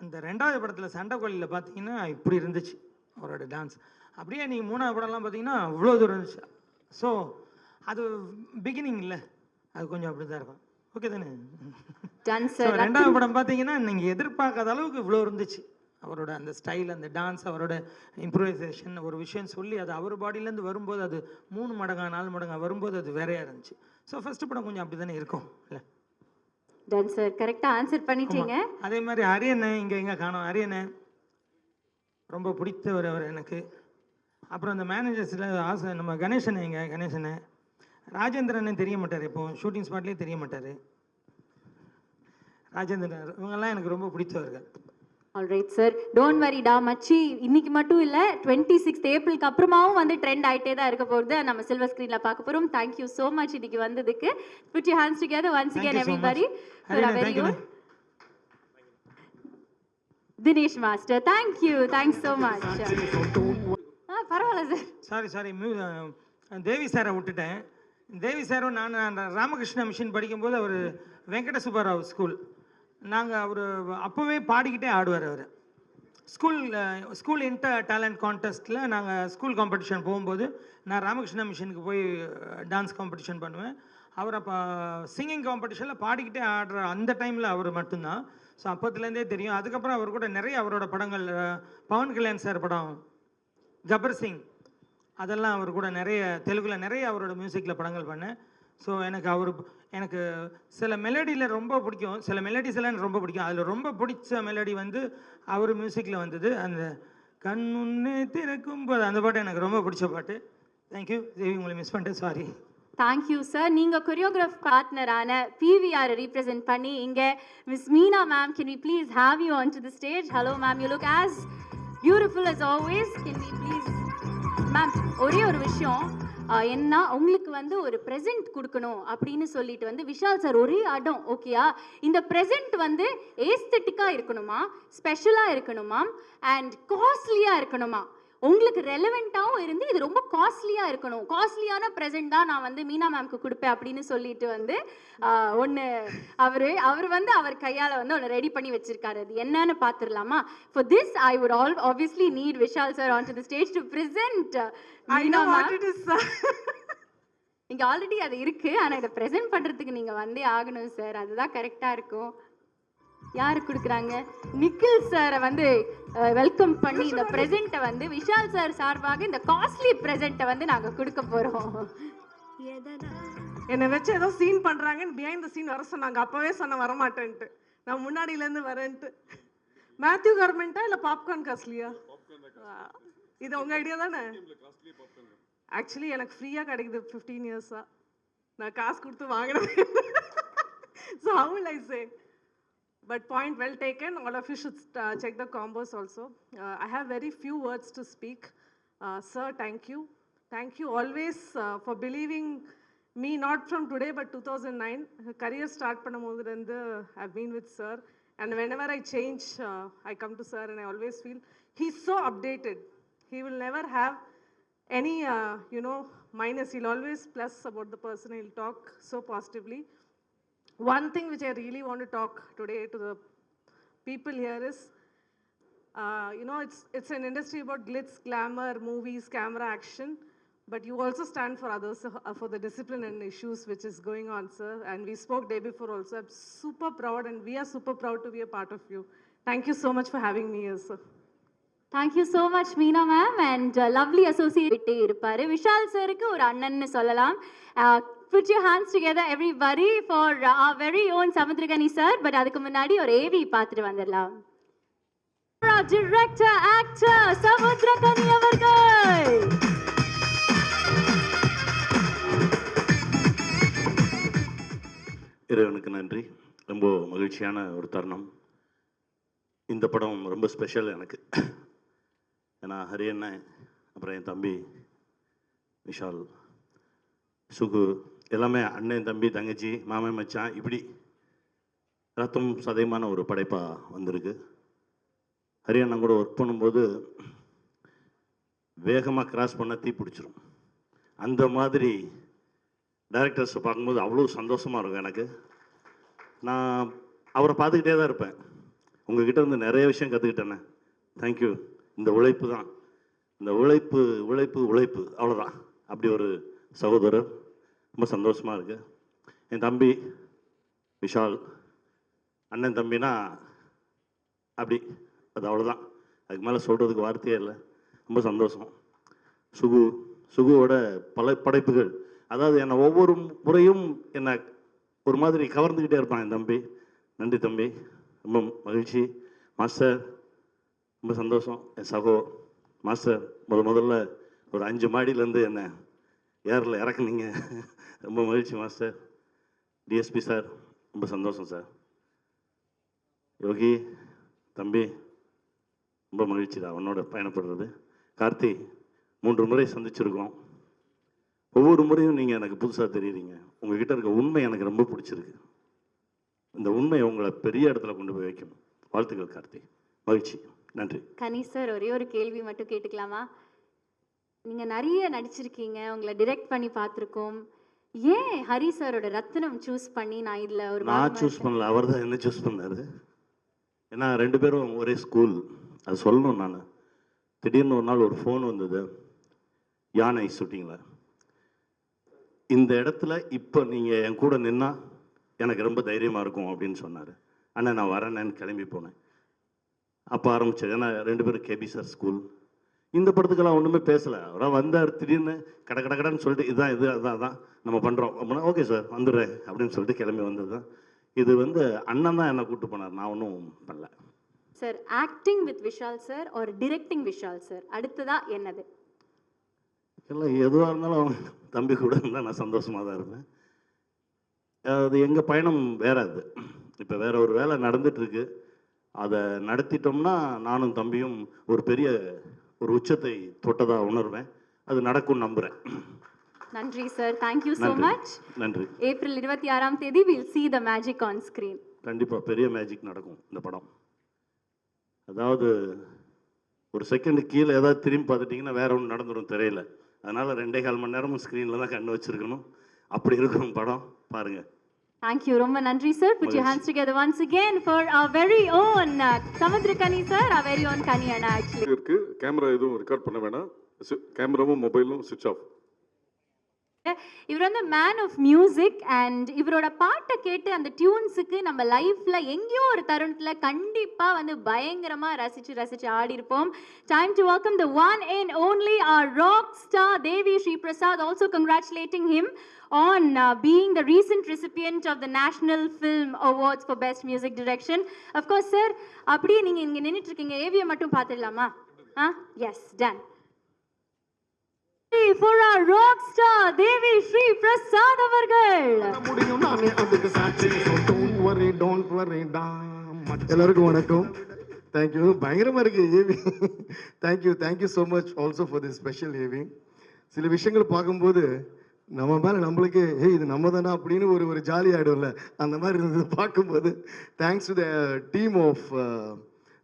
அந்த 2வது படத்தில் சண்டைக்கோழியில் பார்த்தீங்கன்னா இப்படி இருந்துச்சு அவரோட டான்ஸ். அப்படியே நீங்கள் 3வது படம்லாம் பார்த்தீங்கன்னா அவ்வளோ தூரம் இருந்துச்சு. ஸோ அது பிகினிங் இல்லை, அது கொஞ்சம் அப்படி தான் இருக்கும். ஓகே தானே? 2வது படம் பார்த்தீங்கன்னா நீங்கள் எதிர்பார்க்காத அளவுக்கு இவ்வளோ இருந்துச்சு. அவரோட அந்த ஸ்டைல், அந்த டான்ஸ், அவரோட இம்ப்ரூவைசேஷன், ஒரு விஷயம் சொல்லி அது அவர் பாடியிலேருந்து வரும்போது அது 3 மடங்கா 4 மடங்கா வரும்போது அது வேறையாக இருந்துச்சு. ஸோ ஃபஸ்ட்டு படம் கொஞ்சம் அப்படி தானே இருக்கும் இல்லை?
டன் சார், கரெக்டாக ஆன்சர் பண்ணிட்டீங்க.
அதே மாதிரி அரியண்ணன் இங்கே எங்கே காணோம். அரியண்ணன் ரொம்ப பிடித்தவர் அவர் எனக்கு. அப்புறம் அந்த மேனேஜர்ஸில் ஆசை நம்ம கணேசன் எங்க கணேசனை, ராஜேந்திரன் தெரிய மாட்டார், இப்போ ஷூட்டிங் ஸ்பாட்லேயே தெரிய மாட்டார். ராஜேந்திரன் இவங்கெல்லாம் எனக்கு ரொம்ப பிடித்தவர்கள்.
ஆல்ரைட் சார், டோன்ட் வரி டா மச்சி, இன்னைக்கு மட்டும் இல்லை 26th ஏப்ரலுக்கு அப்புறமாவும் வந்து ட்ரெண்ட் ஆகிட்டே தான் இருக்க போகிறது. நம்ம சில்வர் ஸ்க்ரீனில் பார்க்க போகிறோம். தேங்க்யூ ஸோ மச் இன்னைக்கு வந்ததுக்கு. Put your hands together once again everybody for a very good. Dinesh master, thank you, thanks so much. பரவாயில்ல சார்.
சாரி தேவி சாரை விட்டுட்டேன். தேவி சாரும் நான் ராமகிருஷ்ணா மிஷன் படிக்கும்போது அவர் வெங்கட சுப்பராவ் ஸ்கூல், நாங்கள் அவர் அப்போவே பாடிக்கிட்டே ஆடுவார். அவர் ஸ்கூல் இன்டர் டேலண்ட் கான்டெஸ்ட்டில் நாங்கள் ஸ்கூல் காம்படிஷன் போகும்போது நான் ராமகிருஷ்ணா மிஷனுக்கு போய் டான்ஸ் காம்படிஷன் பண்ணுவேன். அவர் அப்போ சிங்கிங் காம்படிஷனில் பாடிக்கிட்டே ஆடுற அந்த டைமில் அவர் மட்டும்தான். ஸோ அப்போத்துலேருந்தே தெரியும். அதுக்கப்புறம் அவர் கூட நிறைய அவரோட படங்கள், பவன் கல்யாண் சார் படம் கபர் சிங், அதெல்லாம் அவர் கூட நிறைய தெலுங்கில் நிறைய அவரோட மியூசிக்கில் படங்கள் பண்ணேன். ஸோ எனக்கு சில மெலடியில் ரொம்ப பிடிக்கும், சில மெலடிஸ் எல்லாம் எனக்கு ரொம்ப பிடிக்கும். அதில் ரொம்ப பிடிச்ச மெலடி வந்து அவர் மியூசிக்கில் வந்தது, அந்த கண்ணுன்னே திறக்கும் போது அந்த பாட்டு எனக்கு ரொம்ப பிடிச்ச பாட்டு. தேங்க்யூ தேவி, உங்களை மிஸ் பண்ணிட்டேன், சாரி.
Thank you sir. நீங்கள் கொரியோகிராஃப் பார்ட்னரான பிவிஆரை ரீப்ரசென்ட் பண்ணி இங்கே miss Meena ma'am, can we please have you on to the stage? Hello ma'am, you look as beautiful as always. Can we please ma'am, ஒரே ஒரு விஷயம் என்ன, உங்களுக்கு வந்து ஒரு ப்ரெசென்ட் கொடுக்கணும் அப்படின்னு சொல்லிட்டு வந்து விஷால் சார் ஒரே அடம், ஓகேயா? இந்த ப்ரெசென்ட் வந்து ஏஸ்தட்டிக்காக இருக்கணுமா, ஸ்பெஷலாக இருக்கணுமா, அண்ட் காஸ்ட்லியாக இருக்கணுமா? உங்களுக்கு ரெலவெண்ட்டாகவும் இருந்து இது ரொம்ப காஸ்ட்லியாக இருக்கணும், காஸ்ட்லியான ப்ரெசென்ட் தான் நான் வந்து மீனா மேம்க்கு கொடுப்பேன் அப்படின்னு சொல்லிட்டு வந்து ஒன்று அவர் வந்து அவர் கையால் வந்து ஒன்று ரெடி பண்ணி வச்சிருக்காரு. அது என்னன்னு பார்த்துடலாமா? For this I would obviously need Vishal sir on to the stage to present Meena ma'am. இங்கே ஆல்ரெடி அது இருக்குது, ஆனால் இதை ப்ரெசென்ட் பண்ணுறதுக்கு நீங்கள் வந்தே ஆகணும் சார், அதுதான் கரெக்டாக இருக்கும். யாரு கொடுக்குறாங்க? நிக்கில் சாரை வந்து வெல்கம் பண்ணி இந்த ப்ரெசென்ட்டை வந்து விஷால் சார் சார்பாக இந்த காஸ்ட்லி ப்ரெசென்ட்டை வந்து நாங்கள் கொடுக்க போகிறோம்.
என்னை வச்சு ஏதோ சீன் பண்ணுறாங்கன்னு பிஹைண்ட் த சீன் வர சொன்னாங்க. அப்போவே சொன்ன வரமாட்டேன்ட்டு, நான் முன்னாடியிலேருந்து வரேன்ட்டு. மேத்யூ கார்மெண்ட்டா இல்லை பாப்கார்ன் காஸ்ட்லியா? இது உங்கள் ஐடியா தானே? ஆக்சுவலி எனக்கு ஃப்ரீயாக கிடைக்குது 15 இயர்ஸாக, நான் காசு கொடுத்து வாங்கினேன். So how will I say? But point well taken. All of you should check the combos also. I have very few words to speak. Sir, thank you. Thank you always for believing me, not from today but 2009. Career start பண்ணும்போதுலேருந்து I've been with sir. And whenever I change, I come to sir and I always feel he's so updated. He will never have any, minus. He'll always plus about the person. He'll talk so positively. One thing which I really want to talk today to the people here is, it's an industry about glitz, glamour, movies, camera, action, but you also stand for others, for the discipline and issues which is going on, sir. And we spoke day before also. I'm super proud, and we are super proud to be a part of you. Thank you so much for having me here, sir.
Thank you so much Meena ma'am. And lovely associate இருப்பார் விஷால் சாருக்கு ஒரு அண்ணன்னு சொல்லலாம். Put your hands together everybody for our very own Samudragani sir. But அதுக்கு முன்னாடி ஒரு AV பார்த்துட்டு வந்துடலாம். Director, actor Samudragani அவர்கள்.
இறைவனுக்கு நன்றி. ரொம்ப மகிழ்ச்சியான ஒரு தருணம். இந்த படம் ரொம்ப ஸ்பெஷல் எனக்கு. ஏன்னா ஹரியண்ணன், அப்புறம் என் தம்பி விஷால், சுகு, எல்லாமே அண்ணன், தம்பி, தங்கச்சி, மாமன், மச்சான், இப்படி ரத்தம் சதயமான ஒரு படைப்பாக வந்திருக்கு. ஹரியண்ணன் கூட ஒர்க் பண்ணும்போது வேகமாக கிராஸ் பண்ண தீ பிடிச்சிரும். அந்த மாதிரி டைரக்டர்ஸை பார்க்கும்போது அவ்வளோ சந்தோஷமாக இருக்கும் எனக்கு. நான் அவரை பார்த்துக்கிட்டே தான் இருப்பேன். உங்ககிட்ட வந்து நிறைய விஷயம் கற்றுக்கிட்டேண்ணே. தேங்க்யூ. இந்த உழைப்பு தான், இந்த உழைப்பு உழைப்பு உழைப்பு, அவ்வளோதான். அப்படி ஒரு சகோதரர், ரொம்ப சந்தோஷமாக இருக்குது. என் தம்பி விஷால், அண்ணன் தம்பினா அப்படி, அது அவ்வளோதான். அதுக்கு மேலே சொல்கிறதுக்கு வார்த்தையே இல்லை. ரொம்ப சந்தோஷம். சுகுவோட பல படைப்புகள், அதாவது என்னை ஒவ்வொரு முறையும் என்னை ஒரு மாதிரி கவர்ந்துக்கிட்டே இருப்பான் என் தம்பி. நன்றி தம்பி, ரொம்ப மகிழ்ச்சி. மாஸ்டர் ரொம்ப சந்தோஷம். என் சகோ மாஸ்டர் முதல்ல ஒரு 5 மாடியிலேருந்து என்னை ஏரில் இறக்குனீங்க, ரொம்ப மகிழ்ச்சி மாஸ்டர். டிஎஸ்பி சார் ரொம்ப சந்தோஷம் சார். யோகி தம்பி ரொம்ப மகிழ்ச்சி தான் அவனோட பயணப்படுறது. கார்த்தி 3 முறை சந்திச்சிருக்கோம். ஒவ்வொரு முறையும் நீங்கள் எனக்கு புதுசாக தெரியுறீங்க. உங்ககிட்ட இருக்க உண்மை எனக்கு ரொம்ப பிடிச்சிருக்கு. இந்த உண்மை உங்களை பெரிய இடத்துல கொண்டு போய் வைக்கும். வாழ்த்துக்கள் கார்த்தி, மகிழ்ச்சி, நன்றி.
கனி சார், ஒரே ஒரு கேள்வி மட்டும் கேட்டுக்கலாமா? நீங்கள் நிறைய நடிச்சிருக்கீங்க, உங்களை டிரெக்ட் பண்ணி பார்த்துருக்கோம். ஏன் ஹரி சாரோட ரத்னம் சூஸ் பண்ணி நான் இதில் ஒரு
நான் சூஸ் பண்ணல, அவர் தான் என்ன சூஸ் பண்ணார். ஏன்னா 2 பேரும் ஒரே ஸ்கூல், அது சொல்லணும். நான் திடீர்னு ஒரு நாள் ஒரு ஃபோன் வந்தது, யானை ஷூட்டிங்கில், இந்த இடத்துல இப்போ நீங்கள் என் கூட நின்னா எனக்கு ரொம்ப தைரியமாக இருக்கும் அப்படின்னு சொன்னார். அண்ணா நான் வரேன்னு கிளம்பி போனேன். அப்போ ஆரம்பித்தது. ஏன்னா 2 பேரும் கேபி சார் ஸ்கூல். இந்த படத்துக்கெல்லாம் ஒன்றுமே பேசலை. அவராக வந்தார், திடீர்னு கடன்னு சொல்லிட்டு இதுதான் இது அதான் நம்ம பண்ணுறோம் அப்படின்னா ஓகே சார் வந்துடுறேன் அப்படின்னு சொல்லிட்டு கிளம்பி வந்தது தான். இது அண்ணன் தான் என்னை கூப்பிட்டு போனார், நான் ஒன்றும் பண்ணல.
Sir, acting with Vishal sir ஒரு டிரெக்டிங் விஷால் சார், அடுத்ததா என்னது?
இல்லை, எதுவாக இருந்தாலும் அவன் தம்பி கூட இருந்தால் நான் சந்தோஷமாக தான் இருப்பேன். அது எங்கள் பயணம் வேற. அது இப்போ வேற ஒரு வேலை நடந்துகிட்ருக்கு. அதை நடத்திட்டோம்னா நானும் தம்பியும் ஒரு உச்சத்தை தொட்டதாக உணர்வேன். அது நடக்கும் நம்புகிறேன்.
நன்றி சார், தேங்க்யூ ஸோ மச்.
நன்றி.
ஏப்ரல் 26ஆம் தேதி will see the magic on screen.
கண்டிப்பாக பெரிய மேஜிக் நடக்கும் இந்த படம். அதாவது ஒரு செகண்ட் கீழே ஏதாவது திரும்பி பார்த்துட்டிங்கன்னா வேற ஒன்று நடந்துடும் திரையில். அதனால் 2.25 மணி நேரமும் ஸ்க்ரீனில் தான் கண்ணு வச்சுருக்கணும். அப்படி இருக்கும் படம், பாருங்கள்.
Thank you, ரொம்ப நன்றி sir. Put your hands together once again for our very own Samudrakani sir, our very own Kani Anna actually.
இருக்கு. கேமரா எதுவும் ரெக்கார்ட் பண்ண வேணாம். கேமராவும் மொபைலும் சுவிட்ச் ஆஃப்.
இவர் மேன் ஆஃப் மியூசிக் அண்ட் இவரோட பாட்டை கேட்டு அந்த டியூன்ஸுக்கு நம்ம லைஃப்ல எங்கேயோ ஒரு தருணத்துல கண்டிப்பா பயங்கரமா ரசிச்சு ஆடி இருப்போம். Time to welcome the one and only our rock star Devi Sri Prasad, also congratulating him on being the recent recipient of the National Film Awards for Best Music Direction. Of course sir, அப்படியே நீங்க இங்க நின்னுட்டு இருக்கீங்க, ஏவியை மட்டும் பார்த்துடலாமா? Yes, done. For our rock star Devi Sri Prasad avargal.
எல்லாருக்கும் வணக்கம். Thank you. பயங்கரமாக இருக்குது AV. Thank you so much also for this special AV. சில விஷயங்கள் பார்க்கும்போது நம்ம மேலே நம்மளுக்கு இது நம்ம தானே அப்படின்னு ஒரு ஜாலி ஆகிடும்ல, அந்த மாதிரி இருந்தது பார்க்கும்போது. Thanks to the team of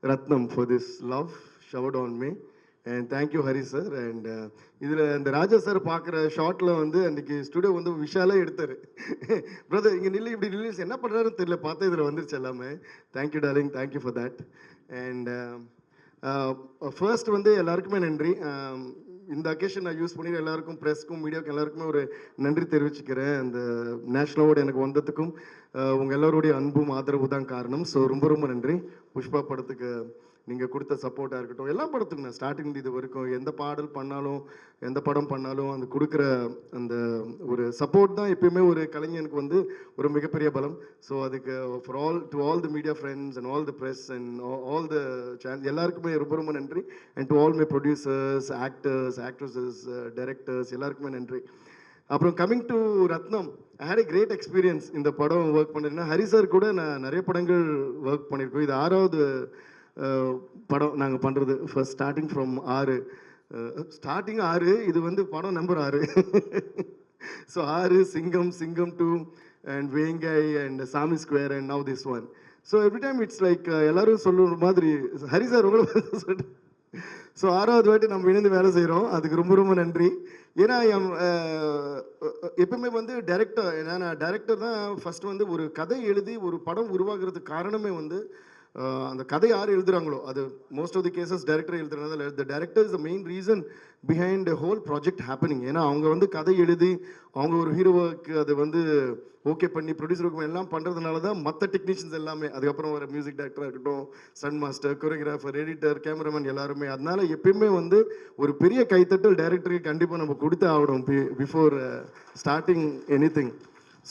Rathnam for this love showered on me. And thank you Hari sir. And இதில் இந்த ராஜா சார் பார்க்குற ஷார்ட்டில் அன்றைக்கி ஸ்டுடியோ விஷாலே எடுத்தார். பிரதர் இங்கே நில்லு, இப்படி நில்லு, என்ன பண்ணுறாருன்னு தெரியல, பார்த்தா இதில் வந்துருச்சு எல்லாமே. Thank you darling, thank you for that. And first எல்லாருக்குமே நன்றி. இந்த அக்கேஷன் நான் யூஸ் பண்ணி எல்லாருக்கும், ப்ரெஸ்க்கும் மீடியாவுக்கும் எல்லாருக்குமே ஒரு நன்றி தெரிவிச்சுக்கிறேன். அந்த நேஷ்னல் அவார்டு எனக்கு வந்ததுக்கும் உங்கள் எல்லோருடைய அன்பும் ஆதரவு தான் காரணம். ஸோ ரொம்ப நன்றி. புஷ்பா படத்துக்கு நீங்கள் கொடுத்த சப்போர்ட்டாக இருக்கட்டும், எல்லா படத்துக்கும் நான் ஸ்டார்டிங் இது வரைக்கும் எந்த பாடல் பண்ணாலும் எந்த படம் பண்ணாலும் அந்த கொடுக்குற அந்த ஒரு சப்போர்ட் தான் எப்பயுமே ஒரு கலைஞனுக்கு ஒரு மிகப்பெரிய பலம். ஸோ அதுக்கு for all the media friends and all the press and all the channel எல்லாருக்குமே ரொம்ப நன்றி. And to all my producers, actresses, directors எல்லாருக்குமே நன்றி. அப்புறம் coming to Rathnam, I had a great experience. இந்த படம் ஒர்க் பண்ணுறேன்னா ஹரி சார் கூட நான் நிறைய படங்கள் ஒர்க் பண்ணியிருக்கோம். இது 6வது படம் நாங்கள் பண்ணுறது. ஃபர்ஸ்ட் ஸ்டார்டிங் ஃப்ரம் 6, இது படம் நம்பர் 6. ஸோ 6, சிங்கம் 2 அண்ட் வேங்கை அண்ட் சாமி square and now this one. So every time it's like எல்லாரும் சொல்லுற மாதிரி ஹரி சார் உங்களை சொல்லிட்டு. ஸோ 6வது வாட்டி நம்ம இணைந்து வேலை செய்கிறோம். அதுக்கு ரொம்ப நன்றி. ஏன்னா எப்பவுமே டைரக்டர், ஏன்னா நான் டைரக்டர் தான் ஃபஸ்ட்டு ஒரு கதை எழுதி ஒரு படம் உருவாகிறதுக்கு காரணமே அந்த கதை யார் எழுதுறாங்களோ அது most of the cases director எழுதுறதுனால the director is the main reason behind whole project happening. ஏன்னா அவங்க கதை எழுதி அவங்க ஒரு ஹீரோவுக்கு அதை ஓகே பண்ணி ப்ரொடியூசருக்கு எல்லாம் பண்ணுறதுனால தான் மற்ற டெக்னீஷியன்ஸ் எல்லாமே, அதுக்கப்புறம் வர மியூசிக் டைரக்டராக இருக்கட்டும், சன் மாஸ்டர், கொரியோகிராஃபர், எடிட்டர், கேமராமேன் எல்லாருமே. அதனால எப்பயுமே ஒரு பெரிய கைத்தட்டல் டைரக்டருக்கு கண்டிப்பாக நம்ம கொடுத்து ஆகணும் before starting any thing.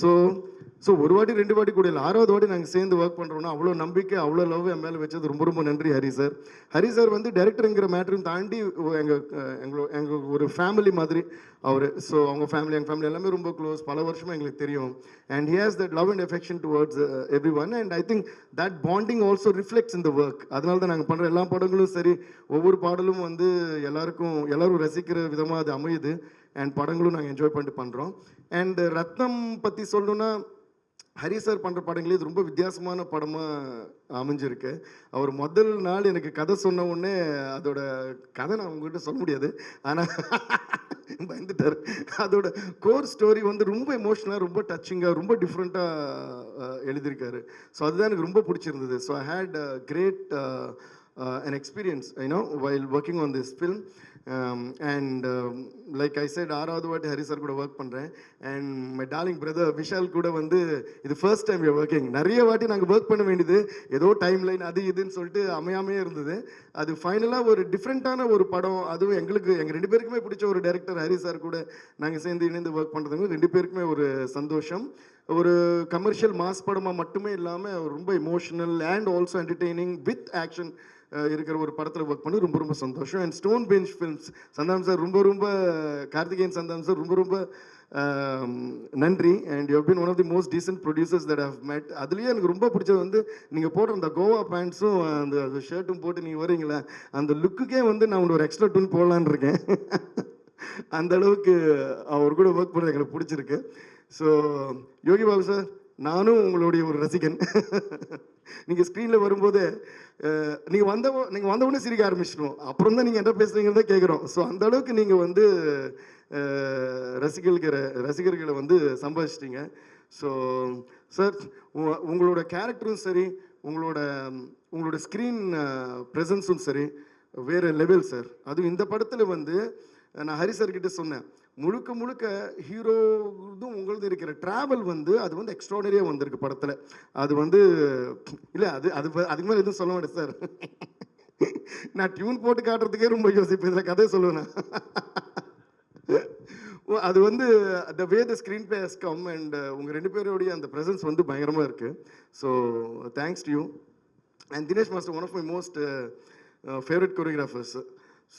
So ஒரு வாட்டி 2 வாட்டி கூட இல்லை, 6வது வாட்டி நாங்கள் சேர்ந்து ஒர்க் பண்ணுறோன்னா அவ்வளோ நம்பிக்கை, அவ்வளோ லவ் என் மேலே வச்சது ரொம்ப ரொம்ப நன்றி ஹரி சார். ஹரி சார் வந்து டைரக்டருங்கிற மேட்டரும் தாண்டி எங்கள் ஒரு ஃபேமிலி மாதிரி அவர். ஸோ அவங்க ஃபேமிலி, எங்கள் ஃபேமிலி எல்லாமே ரொம்ப க்ளோஸ், பல வருஷமாக எங்களுக்கு தெரியும். And he has that love and affection towards every one. And I think that bonding also reflects in the work. அதனால தான் நாங்கள் பண்ணுற எல்லா படங்களும் சரி, ஒவ்வொரு பாடலும் வந்து எல்லாரும் ரசிக்கிற விதமாக அது அமையுது. அண்ட் படங்களும் நாங்கள் என்ஜாய் பண்ணிட்டு பண்ணுறோம். அண்ட் ரத்னம் பற்றி சொல்லணுன்னா, ஹரி சார் பண்ணுற படங்களே இது ரொம்ப வித்தியாசமான படமாக அமைஞ்சிருக்கு. அவர் முதல் நாள் எனக்கு கதை சொன்ன உடனே, அதோட கதை நான் உங்ககிட்ட சொல்ல முடியாது, ஆனால் பயந்துட்டார். அதோட கோர் ஸ்டோரி வந்து ரொம்ப எமோஷனலாக, ரொம்ப டச்சிங்காக, ரொம்ப டிஃப்ரெண்ட்டாக எழுதியிருக்காரு. ஸோ அதுதான் எனக்கு ரொம்ப பிடிச்சிருந்தது. So I had great an experience, while working on this film. And like I said, 6வது வாட்டி ஹரி சார் கூட ஒர்க் பண்ணுறேன். And my darling brother Vishal கூட வந்து இது ஃபர்ஸ்ட் டைம் யூ ஒர்க்கிங். நிறைய வாட்டி நாங்கள் ஒர்க் பண்ண வேண்டியது, ஏதோ டைம் லைன் அது இதுன்னு சொல்லிட்டு அமையாமே இருந்தது. அது ஃபைனலாக ஒரு டிஃப்ரெண்ட்டான ஒரு படம். அதுவும் எங்கள் 2 பேருக்குமே பிடிச்ச ஒரு டைரக்டர் ஹரி சார் கூட நாங்கள் சேர்ந்து இணைந்து ஒர்க் பண்ணுறதுங்க 2 பேருக்குமே ஒரு சந்தோஷம். ஒரு கமர்ஷியல் மாஸ் படமாக மட்டுமே இல்லாமல் ரொம்ப emotional and also entertaining with action இருக்கிற ஒரு படத்தில் ஒர்க் பண்ணி ரொம்ப ரொம்ப சந்தோஷம். And Stone bench Films Santhanam sir ரொம்ப கார்த்திகேயன் சந்தானம் சார் ரொம்ப நன்றி. And you been one of the most decent producers that have met. அதுலேயே எனக்கு ரொம்ப பிடிச்சது வந்து நீங்கள் போடுற அந்த கோவா பேண்ட்ஸும் அந்த ஷர்ட்டும் போட்டு நீங்கள் வரீங்களா, அந்த லுக்குக்கே வந்து நான் ஒரு எக்ஸ்ட்ரா டூன் போடலான்னு இருக்கேன். அந்த அளவுக்கு அவர் கூட ஒர்க் பண்ணுறது எனக்கு பிடிச்சிருக்கு. ஸோ யோகி பாபு சார், நானும் உங்களுடைய ஒரு ரசிகன். நீங்கள் ஸ்க்ரீனில் வரும்போது நீங்கள் வந்தவுடனே சிரிக்க ஆரம்பிச்சிட்டோம். அப்புறம் தான் நீங்கள் என்ன பேசுகிறீங்கிறத கேட்குறோம். ஸோ அந்த அளவுக்கு நீங்கள் வந்து ரசிகர்களை வந்து சம்பாதிச்சிட்டிங்க. ஸோ சார், உங்களோட கேரக்டரும் சரி, உங்களோட ஸ்க்ரீன் ப்ரெசன்ஸும் சரி வேறு லெவல் சார். அதுவும் இந்த படத்தில் வந்து நான் ஹரி சார்கிட்ட சொன்னேன், முழுக்க ஹீரோதும் உங்களது இருக்கிற ட்ராவல் வந்து அது வந்து எக்ஸ்ட்ராடனரியாக வந்திருக்கு படத்தில். அது வந்து இல்லை, அதுக்கு மேலே எதுவும் சொல்ல மாட்டேன் சார். நான் டியூன் போட்டு காட்டுறதுக்கே ரொம்ப யோசிப்பேன், இதில் கதையை சொல்லுவேன். அது வந்து the way the screenplay has come and உங்கள் 2 பேரோடைய அந்த ப்ரெசன்ஸ் வந்து பயங்கரமாக இருக்குது. So thanks to you. And Dinesh master, one of my most favourite choreographers.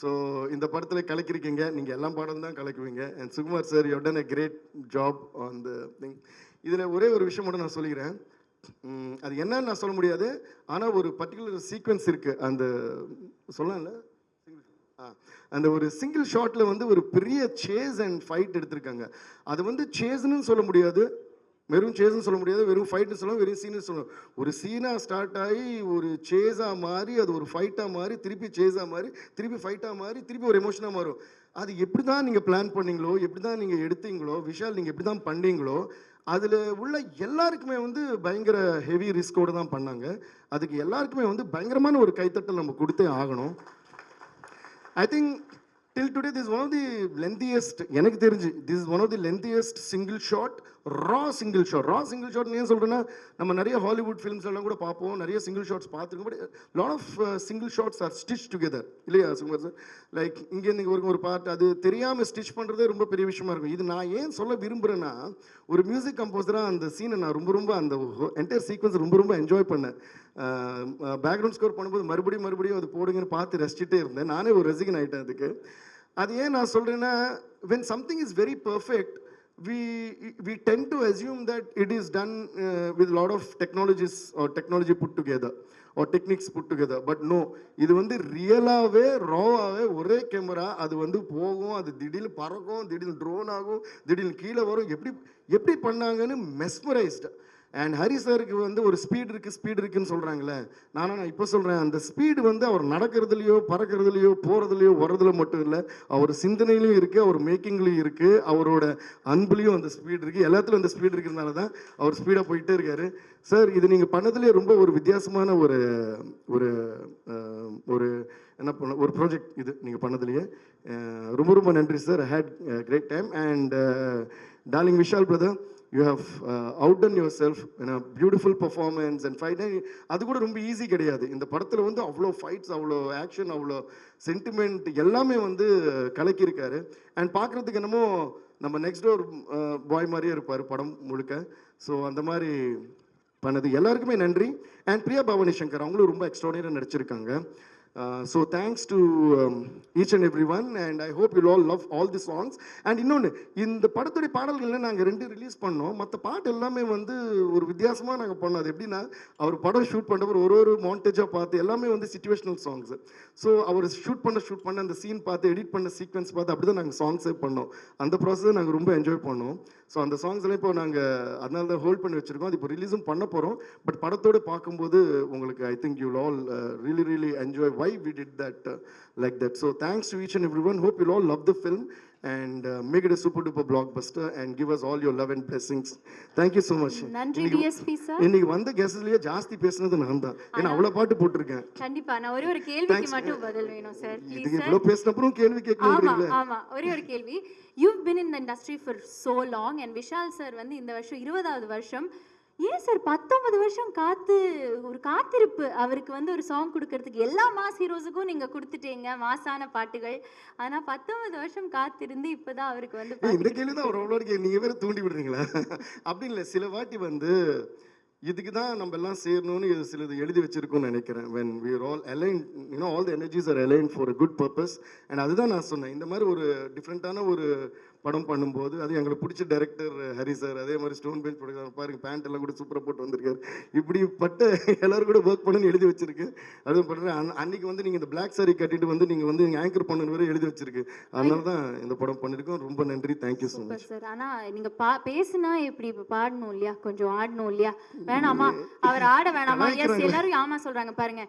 So இந்த படத்தில் கலக்கிருக்கீங்க, நீங்கள் எல்லா பாடம் தான் கலக்குவீங்க. And Sukumar sir, you have done a great job on the thing. இதில் ஒரே ஒரு விஷயம் மட்டும் நான் சொல்லிக்கிறேன். அது என்னன்னு நான் சொல்ல முடியாது, ஆனால் ஒரு பர்டிகுலர் சீக்வன்ஸ் இருக்குது. அந்த சொல்லல அந்த ஒரு சிங்கிள் ஷாட்டில் வந்து ஒரு பெரிய சேஸ் அண்ட் ஃபைட் எடுத்திருக்காங்க. அது வந்து சேஸ்ன்னு சொல்ல முடியாது, வெறும் சேஸ்ன்னு சொல்ல முடியாது, வெறும் ஃபைட்னு சொல்லலாம், வெறும் சீன்னு சொல்லலாம். ஒரு சீனாக ஸ்டார்ட் ஆகி ஒரு சேஸாக மாறி, அது ஒரு ஃபைட்டாக மாறி, திருப்பி சேஸாக மாறி, திருப்பி ஃபைட்டாக மாறி, திருப்பி ஒரு எமோஷனாக மாறும். அது எப்படி தான் நீங்கள் பிளான் பண்ணீங்களோ, எப்படி தான் நீங்கள் எடுத்தீங்களோ, விஷால் நீங்கள் எப்படி தான் பண்ணீங்களோ, அதில் உள்ள எல்லாருக்குமே வந்து பயங்கர ஹெவி ரிஸ்கோடு தான் பண்ணாங்க. அதுக்கு எல்லாருக்குமே வந்து பயங்கரமான ஒரு கைத்தட்டல் நம்ம கொடுத்தே ஆகணும். I think till today this is one of the lengthiest, எனக்கு தெரிஞ்சு this is one of the lengthiest single shot, raw single shot ஏன் சொல்கிறேன்னா, நம்ம நிறைய ஹாலிவுட் ஃபிலிம்ஸ் எல்லாம் கூட பார்ப்போம், நிறைய சிங்கிள் ஷாட்ஸ் பார்த்துருக்கோம். But lot of single shots are stitch together, இல்லையா சுகுமார் சார்? லைக் இங்கேருந்து ஒரு பார்ட் அது தெரியாமல் ஸ்டிச் பண்ணுறதே ரொம்ப பெரிய விஷயமா இருக்கும். இது நான் ஏன் சொல்ல விரும்புகிறேன்னா, ஒரு மியூசிக் கம்போசராக அந்த சீனை நான் ரொம்ப அந்த என்டையர் சீக்வன்ஸ் ரொம்ப என்ஜாய் பண்ணேன். பேக்ரவுண்ட் ஸ்கோர் பண்ணும்போது மறுபடியும் அது போடுங்கன்னு பார்த்து ரசிச்சுட்டே இருந்தேன். நானே ஒரு ரசிகன் ஆகிட்டேன் அதுக்கு. அது ஏன் நான் சொல்கிறேன்னா, when something is very perfect, we tend to assume that it is done with a lot of technology put together or techniques put together. But no, இது வந்து ரியலாகவே ராவாகவே ஒரே கேமரா, அது வந்து போகும், அது திடீர்னு பறக்கும், திடீர்னு ட்ரோன் ஆகும், திடீர்னு கீழே வரும். எப்படி பண்ணாங்கன்னு மெஸ்மரைஸ்டு. அண்ட் ஹரி சாருக்கு வந்து ஒரு ஸ்பீடு இருக்குன்னு சொல்கிறாங்களே, நான் இப்போ சொல்கிறேன், அந்த ஸ்பீடு வந்து அவர் நடக்கிறதுலையோ பறக்கிறதுலையோ போகிறதுலையோ வர்றதுல மட்டும் இல்லை, அவர் சிந்தனையிலையும் இருக்குது, அவர் மேக்கிங்லேயும் இருக்குது, அவரோட அன்புலேயும் அந்த ஸ்பீடு இருக்குது, எல்லாத்துலையும் அந்த ஸ்பீடு இருக்கிறதுனால தான் அவர் ஸ்பீடாக போயிட்டே இருக்காரு. சார், இது நீங்கள் பண்ணதுலேயே ரொம்ப ஒரு வித்தியாசமான ஒரு என்ன பண்ண ஒரு ப்ராஜெக்ட் இது நீங்கள் பண்ணதுலையே. ரொம்ப நன்றி sir. I had great time. And darling Vishal brother, you have outdone yourself in a beautiful performance and fight. அது கூட ரொம்ப ஈஸி கிடையாது. இந்த படத்தில் வந்து அவ்வளோ ஃபைட்ஸ், அவ்வளோ ஆக்ஷன், அவ்வளோ சென்டிமெண்ட் எல்லாமே வந்து கலக்கியிருக்காரு. அண்ட் பார்க்குறதுக்கு என்னமோ நம்ம நெக்ஸ்ட் டோர் பாய் மாதிரியே இருப்பார் படம் முழுக்க. ஸோ அந்த மாதிரி பண்ணது எல்லாருக்குமே நன்றி. அண்ட் பிரியா பவானி சங்கர் அவங்களும் ரொம்ப எக்ஸ்ட்ராடினரியாக நடிச்சிருக்காங்க. So thanks to each and every one and I hope you all love all the songs. And இன்னொன்று, இந்த படத்துடைய பாடல்களில் நாங்கள் 2 ரிலீஸ் பண்ணோம். மற்ற பாட்டு எல்லாமே வந்து ஒரு வித்தியாசமாக நாங்கள் பண்ணோம். அது எப்படின்னா, அவர் படம் ஷூட் பண்ணுறவர் ஒரு மாண்டேஜாக பார்த்து எல்லாமே வந்து சிச்சுவேஷனல் சாங்ஸு. ஸோ அவர் ஷூட் பண்ண அந்த சீன் பார்த்து எடிட் பண்ண சீக்வன்ஸ் பார்த்து அப்படி தான் நாங்கள் சாங்ஸே பண்ணோம். அந்த ப்ராசஸை நாங்கள் ரொம்ப என்ஜாய் பண்ணோம். ஸோ அந்த சாங்ஸ்லாம் இப்போ நாங்கள் அதனால தான் ஹோல்ட் பண்ணி வச்சுருக்கோம். அது இப்போ ரிலீஸும் பண்ண போகிறோம். பட் படத்தோடு பார்க்கும்போது உங்களுக்கு I think you all really enjoy why we did that like that. So thanks to each and everyone. Hope you'll all love the film and make it a super duper blockbuster and give us all your love and blessings. Thank you so much.
நன்றி DSP sir.
இன்னைக்கு வந்த கெஸ்ட்லயே ஜாஸ்தி பேசுனது நான் தான். ஏன்னா அவ்வளவு பாட்டு போட்டிருக்கேன்.
கண்டிப்பா நான் ஒரு கேள்விக்கு மட்டும் பதில் வேணும் சார். ப்ளீஸ்
இது
சார்.
இவ்வளவு பேசினப்புறம் கேள்வி கேட்கணும்ன்றீங்களே.
ஆமா ஒரு கேள்வி. You've been in the industry for so long and Vishal sir வந்து இந்த வருஷம் 20வது வருஷம். ஏன் சார் 19 வருஷம் காத்திருப்பு அவருக்கு வந்து ஒரு சாங் கொடுக்கறதுக்கு எல்லா மாஸ் ஹீரோஸுக்கும் நீங்க கொடுத்துட்டீங்க மாசான பாட்டுகள். ஆனா 19 வருஷம் காத்திருந்து இப்பதான் அவருக்கு வந்து
இந்த கேள்வி தான் ஒரு நீங்க வேற தூண்டி விடுறீங்களா? அப்படி இல்லை, சில வாட்டி வந்து இதுக்கு தான் நம்ம எல்லாம் சேரணும்னு சிலது எழுதி வச்சிருக்கோம்னு நினைக்கிறேன். when we are all aligned, you know, all the energies are aligned for a good purpose. and அதுதான் நான் சொன்னேன். இந்த மாதிரி ஒரு டிஃப்ரெண்ட்டான ஒரு படம் பண்ணும்போது அது எங்களுக்கு பிடிச்ச டைரக்டர் ஹரி சார், அதே மாதிரி ஸ்டோன் பெஞ்ச் ப்ரொடக்ஷன் பாருங்க, பேண்ட் எல்லாம் கூட சூப்பராக போட்டு வந்திருக்காரு. இப்படிப்பட்ட எல்லாரும் கூட ஒர்க் பண்ணுன்னு எழுதி வச்சிருக்கு. அதுவும் பண்ணுறேன். அன்னைக்கு வந்து நீங்கள் இந்த பிளாக் சாரி கட்டிட்டு வந்து நீங்கள் ஆங்கர் பண்ணணும் வரை எழுதி வச்சிருக்கு. அதனால தான் இந்த படம் பண்ணியிருக்கோம். ரொம்ப நன்றி. Thank you so much
sir. ஆனால் நீங்கள் பேசுனா எப்படி இப்போ பாடணும் இல்லையா, கொஞ்சம் ஆடணும் இல்லையா? வேணாமா அவர் ஆட வேணாமா? எஸ் எல்லாரும் ஆமா சொல்கிறாங்க பாருங்க.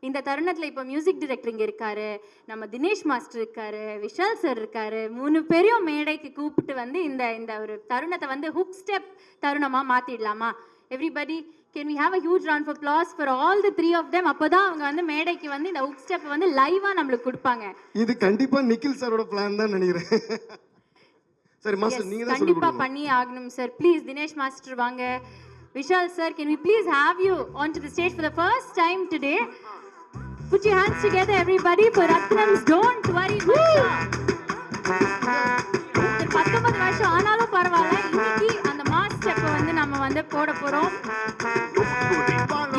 இந்த தருணத்தில் இப்போ மியூசிக் டைரக்டர் இங்கே இருக்காரு, நம்ம தினேஷ் மாஸ்டர் இருக்காரு, விஷால் சார் இருக்காரு. 3 பேரையும் மேடைக்கு கூப்பிட்டு வந்து இந்த ஒரு தருணத்தை வந்து ஹுக் ஸ்டெப் தருணமாக மாற்றிடலாமா? Everybody can we have a huge round of applause for all the 3 of them. அப்போ தான் அவங்க வந்து மேடைக்கு வந்து இந்த ஹுக் ஸ்டெப் வந்து லைவாக நம்மளுக்கு கொடுப்பாங்க.
இது கண்டிப்பாக நிக்கில் சாரோட பிளான் தான் நினைக்கிறேன். சரி மாஸ்டர், நீங்கள் தான்
கண்டிப்பாக பண்ணி ஆகணும் சார். ப்ளீஸ் தினேஷ் மாஸ்டர் வாங்க. Vishal sir, can we please have you onto the stage for the first time today? Put your hands together everybody for Ratnam's Don't Worry Macha. 19 வருஷம் ஆனாலும் பரவாயில்ல, இன்னைக்கு அந்த மாஸ் ஸ்டெப் வந்து நம்ம வந்து போட போறோம்.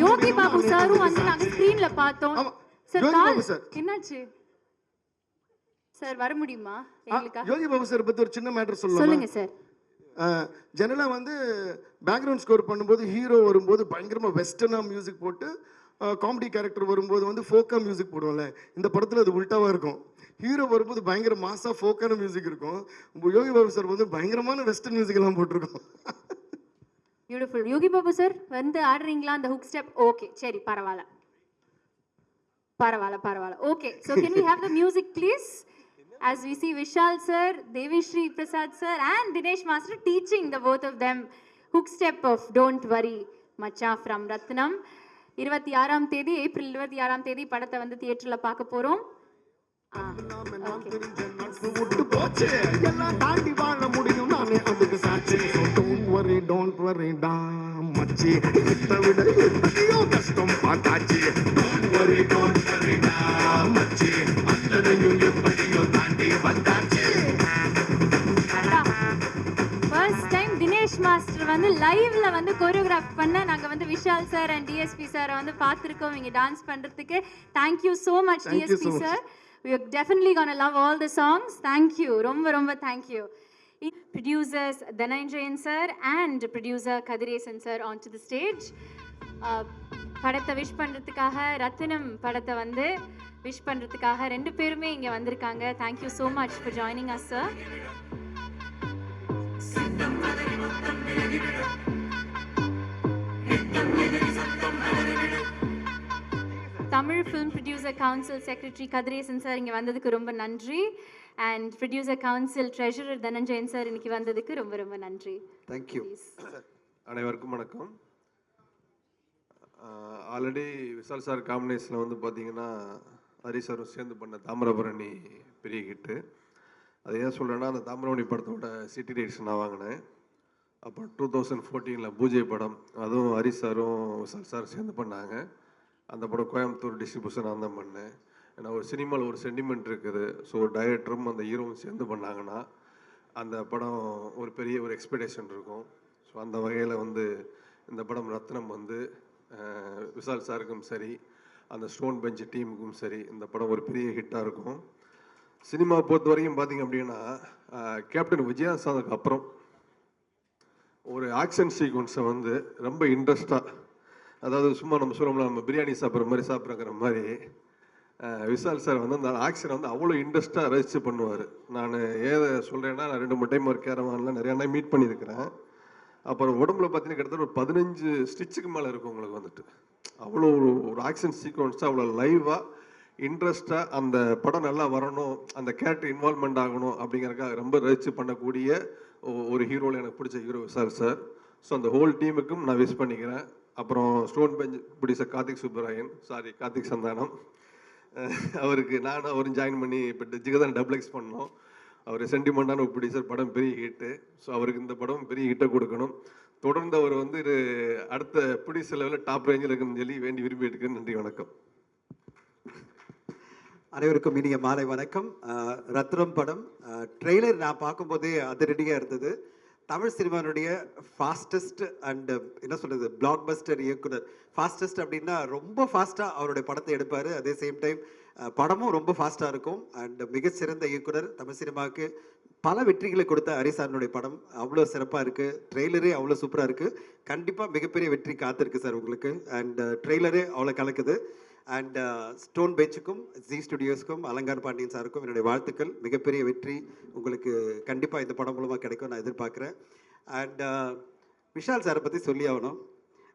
யோகி பாபு சாரும் வந்து நாங்க ஸ்கிரீன்ல பார்த்தோம். சார் என்னாச்சு சார், வர முடியுமா எங்களுக்கா?
யோகி பாபு சார் பத்தி ஒரு சின்ன மேட்டர் சொல்லலாம்.
சொல்லுங்க சார்.
ஜெனரலாக வந்து பேக்ரவுண்ட் ஸ்கோர் பண்ணும்போது ஹீரோ வரும்போது பயங்கரமாக வெஸ்டர்னாக மியூசிக் போட்டு, காமெடி கேரக்டர் வரும்போது வந்து ஃபோக்கா மியூசிக் போடுவோம்ல. இந்த படத்தில் அது உல்ட்டாவாக இருக்கும். ஹீரோ வரும்போது பயங்கர மாஸாக ஃபோக்கான மியூசிக் இருக்கும். யோகி பாபு சார் வந்து பயங்கரமான வெஸ்டர்ன் மியூசிக் எல்லாம் போட்டிருக்கோம்.
பியூட்டிஃபுல். யோகி பாபு சார் வந்து ஆடுறீங்களா அந்த ஹுக் ஸ்டெப்? ஓகே சரி, பரவாயில்ல. Okay, so can we have the music please? As we see Vishal sir, Devishri Prasad sir and Dinesh master teaching the both of them hook step of Don't Worry Macha from Ratnam. 26ஆம் தேதி April 26ஆம் தேதி படத்தை வந்து தியேட்டர்ல பார்க்க போறோம்.
Don't worry da மச்சி, இதை விட எத்தனையோ கஷ்டம் பார்த்தாச்சு. Don't worry da மச்சி, அத்தனையும் எப்படியோ தாண்டி வந்தாச்சு.
ஃபர்ஸ்ட் டைம் தினேஷ் மாஸ்டர் வந்து லைவ்ல வந்து கோரியோகிராஃப் பண்ண நாங்க வந்து Vishal sir and DSP sir வந்து பார்த்துருக்கோம் இங்க டான்ஸ் பண்றதுக்கு. Thank you so much DSP sir. We are definitely gonna love all the songs. Thank you. ரொம்ப thank you. Producers Dhananjayan sir and producer Kadiresan sir onto the stage. படத்தை wish பண்றதுக்காக ரத்னம் படத்தை வந்து wish பண்றதுக்காக 2 பேருமே இங்க வந்திருக்காங்க. Thank you so much for joining us sir. Tamil film producer council secretary Kathiresan sir இங்கே வந்ததுக்கு ரொம்ப நன்றி. And producer council treasurer Dhananjayan sir இன்னைக்கு வந்ததுக்கு ரொம்ப நன்றி.
தேங்க்யூ.
அனைவருக்கும் வணக்கம். ஆல்ரெடி விஷால் சார் காம்பினேஷனில் வந்து பார்த்தீங்கன்னா ஹரி சாரும் சேர்ந்து பண்ண தாமிரபரணி பெரிய ஹிட்டு. அது ஏன் சொல்கிறேன்னா, அந்த தாமிரபரணி படத்தோட சிட்டி ரைட்ஸ் நான் வாங்கினேன். அப்போ 2014 பூஜை படம், அதுவும் ஹரி சாரும் விஷால் சார் சேர்ந்து பண்ணாங்க. அந்த படம் கோயம்புத்தூர் டிஸ்ட்ரிபியூஷன் நான் தான் பண்ணேன். ஏன்னா ஒரு சினிமாவில் ஒரு சென்டிமெண்ட் இருக்குது. ஸோ டைரக்டரும் அந்த ஹீரோவும் சேர்ந்து பண்ணாங்கன்னா அந்த படம் ஒரு பெரிய ஒரு எக்ஸ்பெக்டேஷன் இருக்கும். ஸோ அந்த வகையில் வந்து இந்த படம் ரத்னம் வந்து விஷால் சாருக்கும் சரி, அந்த ஸ்டோன் பெஞ்ச் டீமுக்கும் சரி, இந்த படம் ஒரு பெரிய ஹிட்டாக இருக்கும். சினிமா பொறுத்த வரைக்கும் பார்த்தீங்க அப்படின்னா, கேப்டன் விஜயகாந்துக்கு அப்புறம் ஒரு ஆக்ஷன் சீக்வன்ஸை வந்து ரொம்ப இன்ட்ரெஸ்டாக, அதாவது சும்மா நம்ம சொல்லணும்னா நம்ம பிரியாணி சாப்பிட்ற மாதிரி சாப்பிட்றங்கிற மாதிரி விஷால் சார் வந்து அந்த ஆக்ஷனை வந்து அவ்வளோ இன்ட்ரெஸ்ட்டாக ரசித்து பண்ணுவார். நான் ஏதை சொல்கிறேன்னா, நான் 2-3 டைம் ஒரு கேரவானில் நிறையா நாள் மீட் பண்ணியிருக்கிறேன். அப்புறம் உடம்புல பார்த்தீங்கன்னா கிட்டத்தட்ட ஒரு 15 ஸ்டிச்சுக்கு மேலே இருக்கும் உங்களுக்கு வந்துட்டு. அவ்வளோ ஒரு ஆக்ஷன் சீக்வன்ஸாக அவ்வளோ லைவாக இன்ட்ரெஸ்டாக அந்த படம் நல்லா வரணும், அந்த கேரக்டர் இன்வால்மெண்ட் ஆகணும் அப்படிங்கிறதுக்காக ரொம்ப ரசித்து பண்ணக்கூடிய ஒரு ஹீரோவில் எனக்கு பிடிச்ச ஹீரோ விஷால் சார். ஸோ அந்த ஹோல் டீமுக்கும் நான் விஷ் பண்ணிக்கிறேன். அப்புறம் ஸ்டோன் பெஞ்ச் பிடிச்ச கார்த்திக் சந்தானம், அவருக்கு நானும் அவரும் ஜாயின் பண்ணி இப்போ ஜிகதான் டபுள் பண்ணோம். அவர் சென்டிமெண்டான ஒரு ப்ரொடியூசர், படம் பெரிய ஹிட்டு. ஸோ அவருக்கு இந்த படம் பெரிய ஹிட்டை கொடுக்கணும். தொடர்ந்து அவர் வந்து அடுத்த ப்ரொடியூசர் லெவலில் டாப் ரேஞ்சில் இருக்குன்னு சொல்லி வேண்டி விரும்பி எடுக்கிறேன். நன்றி, வணக்கம்.
அனைவருக்கும் இனிய மாலை வணக்கம். ரத்னம் படம் ட்ரெய்லர் நான் பார்க்கும்போதே அதிரடியாக இருந்தது. தமிழ் சினிமானுடைய ஃபாஸ்டஸ்ட் அண்ட் என்ன சொல்கிறது பிளாக் பஸ்டர் இயக்குனர். ஃபாஸ்டஸ்ட் அப்படின்னா ரொம்ப ஃபாஸ்ட்டாக அவருடைய படத்தை எடுப்பார். அதே சேம் டைம் படமும் ரொம்ப ஃபாஸ்ட்டாக இருக்கும். அண்ட் மிகச்சிறந்த இயக்குனர், தமிழ் சினிமாவுக்கு பல வெற்றிகளை கொடுத்த ஹரிசாரனுடைய படம் அவ்வளோ சிறப்பாக இருக்குது. ட்ரெய்லரே அவ்வளோ சூப்பராக இருக்குது. கண்டிப்பாக மிகப்பெரிய வெற்றி காத்திருக்கு சார் உங்களுக்கு. அண்ட் ட்ரெய்லரே அவ்வளோ கலக்குது. அண்ட் ஸ்டோன் பெஞ்சுக்கும் ஜி ஸ்டுடியோஸ்க்கும் அலங்கார் பாண்டியன் சாருக்கும் என்னுடைய வாழ்த்துக்கள். மிகப்பெரிய வெற்றி உங்களுக்கு கண்டிப்பாக இந்த படம் மூலமாக கிடைக்கும் நான் எதிர்பார்க்குறேன். அண்ட் விஷால் சாரை பற்றி சொல்லி ஆகணும்.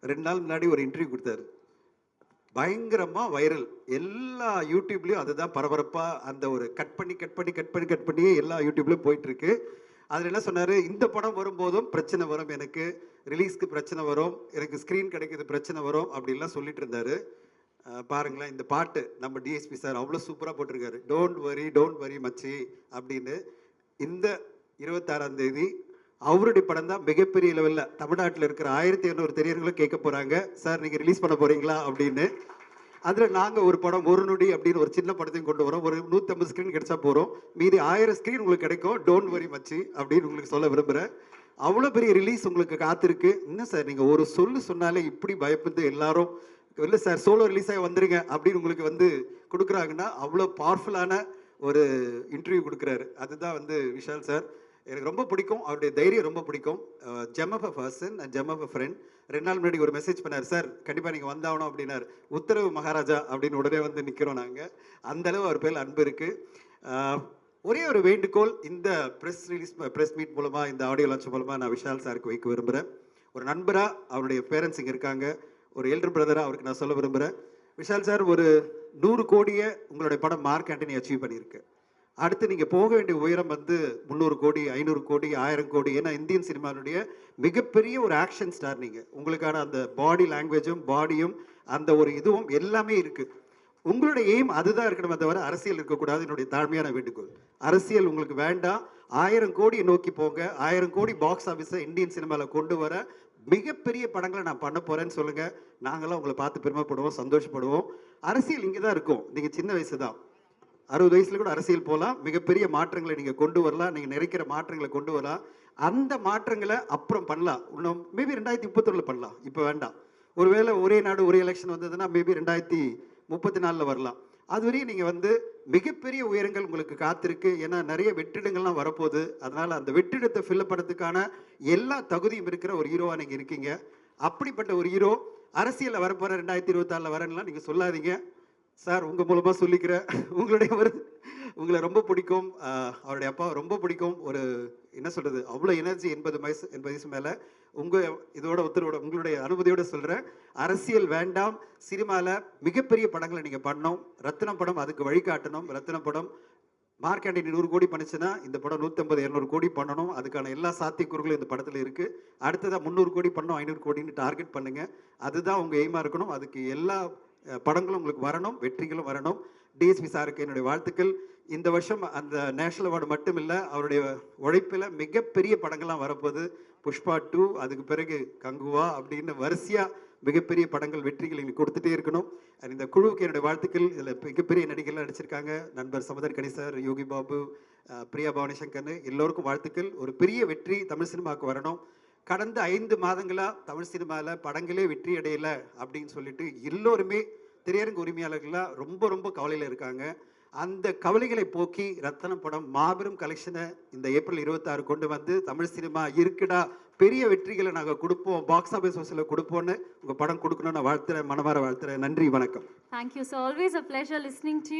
2 நாள் முன்னாடி ஒரு இன்டர்வியூ கொடுத்தாரு. பயங்கரமாக வைரல். எல்லா யூடியூப்லேயும் அதுதான் பரபரப்பாக அந்த ஒரு கட் பண்ணி எல்லா யூடியூப்லேயும் போயிட்டுருக்கு. அதில் என்ன சொன்னார், இந்த படம் வரும்போதும் பிரச்சனை வரும், எனக்கு ரிலீஸ்க்கு பிரச்சனை வரும், எனக்கு ஸ்க்ரீன் கிடைக்கிறது பிரச்சனை வரும் அப்படின்லாம் சொல்லிட்டு இருந்தார். பாருங்களேன், இந்த பாட்டு நம்ம டிஎஸ்பி சார் அவ்வளோ சூப்பராக போட்டிருக்காரு. டோன்ட் வரி மச்சி அப்படின்னு. இந்த 26ஆம் தேதி அவருடைய படம் தான் மிகப்பெரிய லெவலில் தமிழ்நாட்டில் இருக்கிற 1200 திரையரங்களும் கேட்க போகிறாங்க, சார் நீங்கள் ரிலீஸ் பண்ண போகிறீங்களா அப்படின்னு. அதில் நாங்கள் ஒரு படம் ஒரு நொடி அப்படின்னு ஒரு சின்ன படத்தையும் கொண்டு வரோம். ஒரு 150 ஸ்க்ரீன் கிடைச்சா போகிறோம், மீதி 1000 ஸ்க்ரீன் உங்களுக்கு கிடைக்கும். டோன்ட் வரி மச்சி அப்படின்னு உங்களுக்கு சொல்ல விரும்புகிறேன். அவ்வளோ பெரிய ரிலீஸ் உங்களுக்கு காத்திருக்கு. இன்னும் சார் நீங்கள் ஒரு சொன்னாலே இப்படி பயப்பட்டு எல்லாரும் இல்லை சார் சோலோ ரிலீஸ் ஆகி வந்துருங்க அப்படின்னு உங்களுக்கு வந்து கொடுக்குறாங்கன்னா அவ்வளோ பவர்ஃபுல்லான ஒரு இன்டர்வியூ கொடுக்குறாரு. அதுதான் வந்து விஷால் சார் எனக்கு ரொம்ப பிடிக்கும். அவருடைய தைரியம் ரொம்ப பிடிக்கும். Gem of a person and gem of a friend. 2 நாள் முன்னாடி ஒரு மெசேஜ் பண்ணார், சார் கண்டிப்பாக நீங்கள் வந்தாகணும் அப்படின்னாரு. உத்தரவு மகாராஜா அப்படின்னு உடனே வந்து நிற்கிறோம் நாங்கள். அந்தளவு அவர் பேர் அன்பு இருக்குது. ஒரே ஒரு வேண்டுகோள், இந்த ப்ரெஸ் மீட் மூலமாக, இந்த ஆடியோ லான்ச் மூலமாக நான் விஷால் சாருக்கு வைக்க விரும்புகிறேன். ஒரு நண்பராக, அவருடைய பேரண்ட்ஸ் இங்கே இருக்காங்க, ஒரு எல்டர் பிரதராக அவருக்கு நான் சொல்ல விரும்புகிறேன். விஷால் சார் ஒரு 100 கோடியை உங்களுடைய படம் மார்க் ஆண்டனி அச்சீவ் பண்ணியிருக்கு. அடுத்து நீங்கள் போக வேண்டிய உயரம் வந்து 300 கோடி, 500 கோடி, 1000 கோடி. ஏன்னா இந்தியன் சினிமாவுடைய மிகப்பெரிய ஒரு ஆக்ஷன் ஸ்டார் நீங்கள். உங்களுக்கான அந்த பாடி லாங்குவேஜும் பாடியும் அந்த ஒரு இதுவும் எல்லாமே இருக்குது. உங்களுடைய எய்ம் அதுதான் இருக்கணுமே தவிர அரசியல் இருக்கக்கூடாது. என்னுடைய தாழ்மையான வேண்டுகோள். அரசியல் உங்களுக்கு வேண்டாம். 1000 கோடியை நோக்கி போங்க. 1000 கோடி பாக்ஸ் ஆஃபீஸை இந்தியன் சினிமாவில் கொண்டு வர மிகப்பெரிய படங்களை நான் பண்ண போகிறேன்னு சொல்லுங்கள். நாங்களாம் உங்களை பார்த்து பெருமைப்படுவோம், சந்தோஷப்படுவோம். அரசியல் இங்கே தான் இருக்கும். நீங்கள் சின்ன வயசு தான், 60 வயசில் கூட அரசியல் போகலாம். மிகப்பெரிய மாற்றங்களை நீங்கள் கொண்டு வரலாம். நீங்கள் நினைக்கிற மாற்றங்களை கொண்டு வரலாம். அந்த மாற்றங்களை அப்புறம் பண்ணலாம். இன்னும் மேபி 2031 பண்ணலாம், இப்போ வேண்டாம். ஒருவேளை ஒரே நாடு ஒரே எலெக்ஷன் வந்ததுன்னா மேபி 2034 வரலாம். அதுவரையும் நீங்கள் வந்து மிகப்பெரிய உயரங்கள் உங்களுக்கு காத்திருக்கு. ஏன்னா நிறைய வெற்றிடங்கள்லாம் வரப்போகுது. அதனால் அந்த வெற்றிடத்தை ஃபில்லப் பண்ணுறதுக்கான எல்லா தகுதியும் இருக்கிற ஒரு ஹீரோவாக நீங்கள் இருக்கீங்க. அப்படிப்பட்ட ஒரு ஹீரோ அரசியலில் வரப்போகிற 2024 வரேன்லாம் நீங்கள் சொல்லாதீங்க சார். உங்கள் மூலமாக சொல்லிக்கிறேன், உங்களை ரொம்ப பிடிக்கும். அவருடைய அப்பாவை ரொம்ப பிடிக்கும். ஒரு என்ன சொல்கிறது, அவ்வளோ எனர்ஜி. 80 வயசு மேலே. இதோட உத்தரவோட உங்களுடைய அனுமதியோடு சொல்கிறேன், அரசியல் வேண்டாம். சினிமாவில் மிகப்பெரிய படங்களை நீங்கள் பண்ணணும். ரத்னம் படம் அதுக்கு வழிகாட்டணும். ரத்னம் படம் மார்க் ஆண்டனி 100 கோடி பண்ணிச்சுன்னா இந்த படம் 150-200 கோடி பண்ணணும். அதுக்கான எல்லா சாத்தியக்கூறுகளும் இந்த படத்தில் இருக்குது. அடுத்ததாக 300 கோடி பண்ணணும், 500 கோடின்னு டார்கெட் பண்ணுங்கள். அதுதான் உங்கள் எய்மாக இருக்கணும். அதுக்கு எல்லா படங்களும் உங்களுக்கு வரணும், வெற்றிகளும் வரணும். டிஎஸ்பி சாருக்கு என்னுடைய வாழ்த்துக்கள். இந்த வருஷம் அந்த நேஷனல் அவார்டு மட்டும் இல்லை, அவருடைய உழைப்பில் மிகப்பெரிய படங்கள்லாம் வரப்போகுது. புஷ்பா 2, அதுக்கு பிறகு கங்குவா அப்படின்னு வரிசையாக மிகப்பெரிய படங்கள் வெற்றிகள் எங்களுக்கு கொடுத்துட்டே இருக்கணும். இந்த குழுவுக்கு என்னுடைய வாழ்த்துக்கள். இதில் மிகப்பெரிய நடிகர்கள்லாம் நடிச்சிருக்காங்க. நண்பர் சமுதர் கணி சார், யோகி பாபு, பிரியா பவானி சங்கர்னு எல்லோருக்கும் வாழ்த்துக்கள். ஒரு பெரிய வெற்றி தமிழ் சினிமாவுக்கு வரணும். கடந்த 5 மாதங்களாக தமிழ் சினிமாவில் படங்களே வெற்றி அடையலை அப்படின்னு சொல்லிட்டு எல்லோருமே திரையரங்கு உரிமையாளர்கள்லாம் ரொம்ப ரொம்ப கவலையில் இருக்காங்க. அந்த கவலைகளை போக்கி ரத்தனம் படம் மாபெரும் கலெக்ஷனை இந்த ஏப்ரல் 26 கொண்டு வந்து தமிழ் சினிமா இருக்குடா, பெரிய வெற்றிகளை நாங்கள் கொடுப்போம், பாக்ஸ் ஆஃபீஸ் ஹவுஸில் கொடுப்போன்னு உங்கள் படம் கொடுக்கணும்னு வாழ்த்துறேன், மனமார வாழ்த்துறேன். நன்றி, வணக்கம்.
Thank you. So always a pleasure listening to you.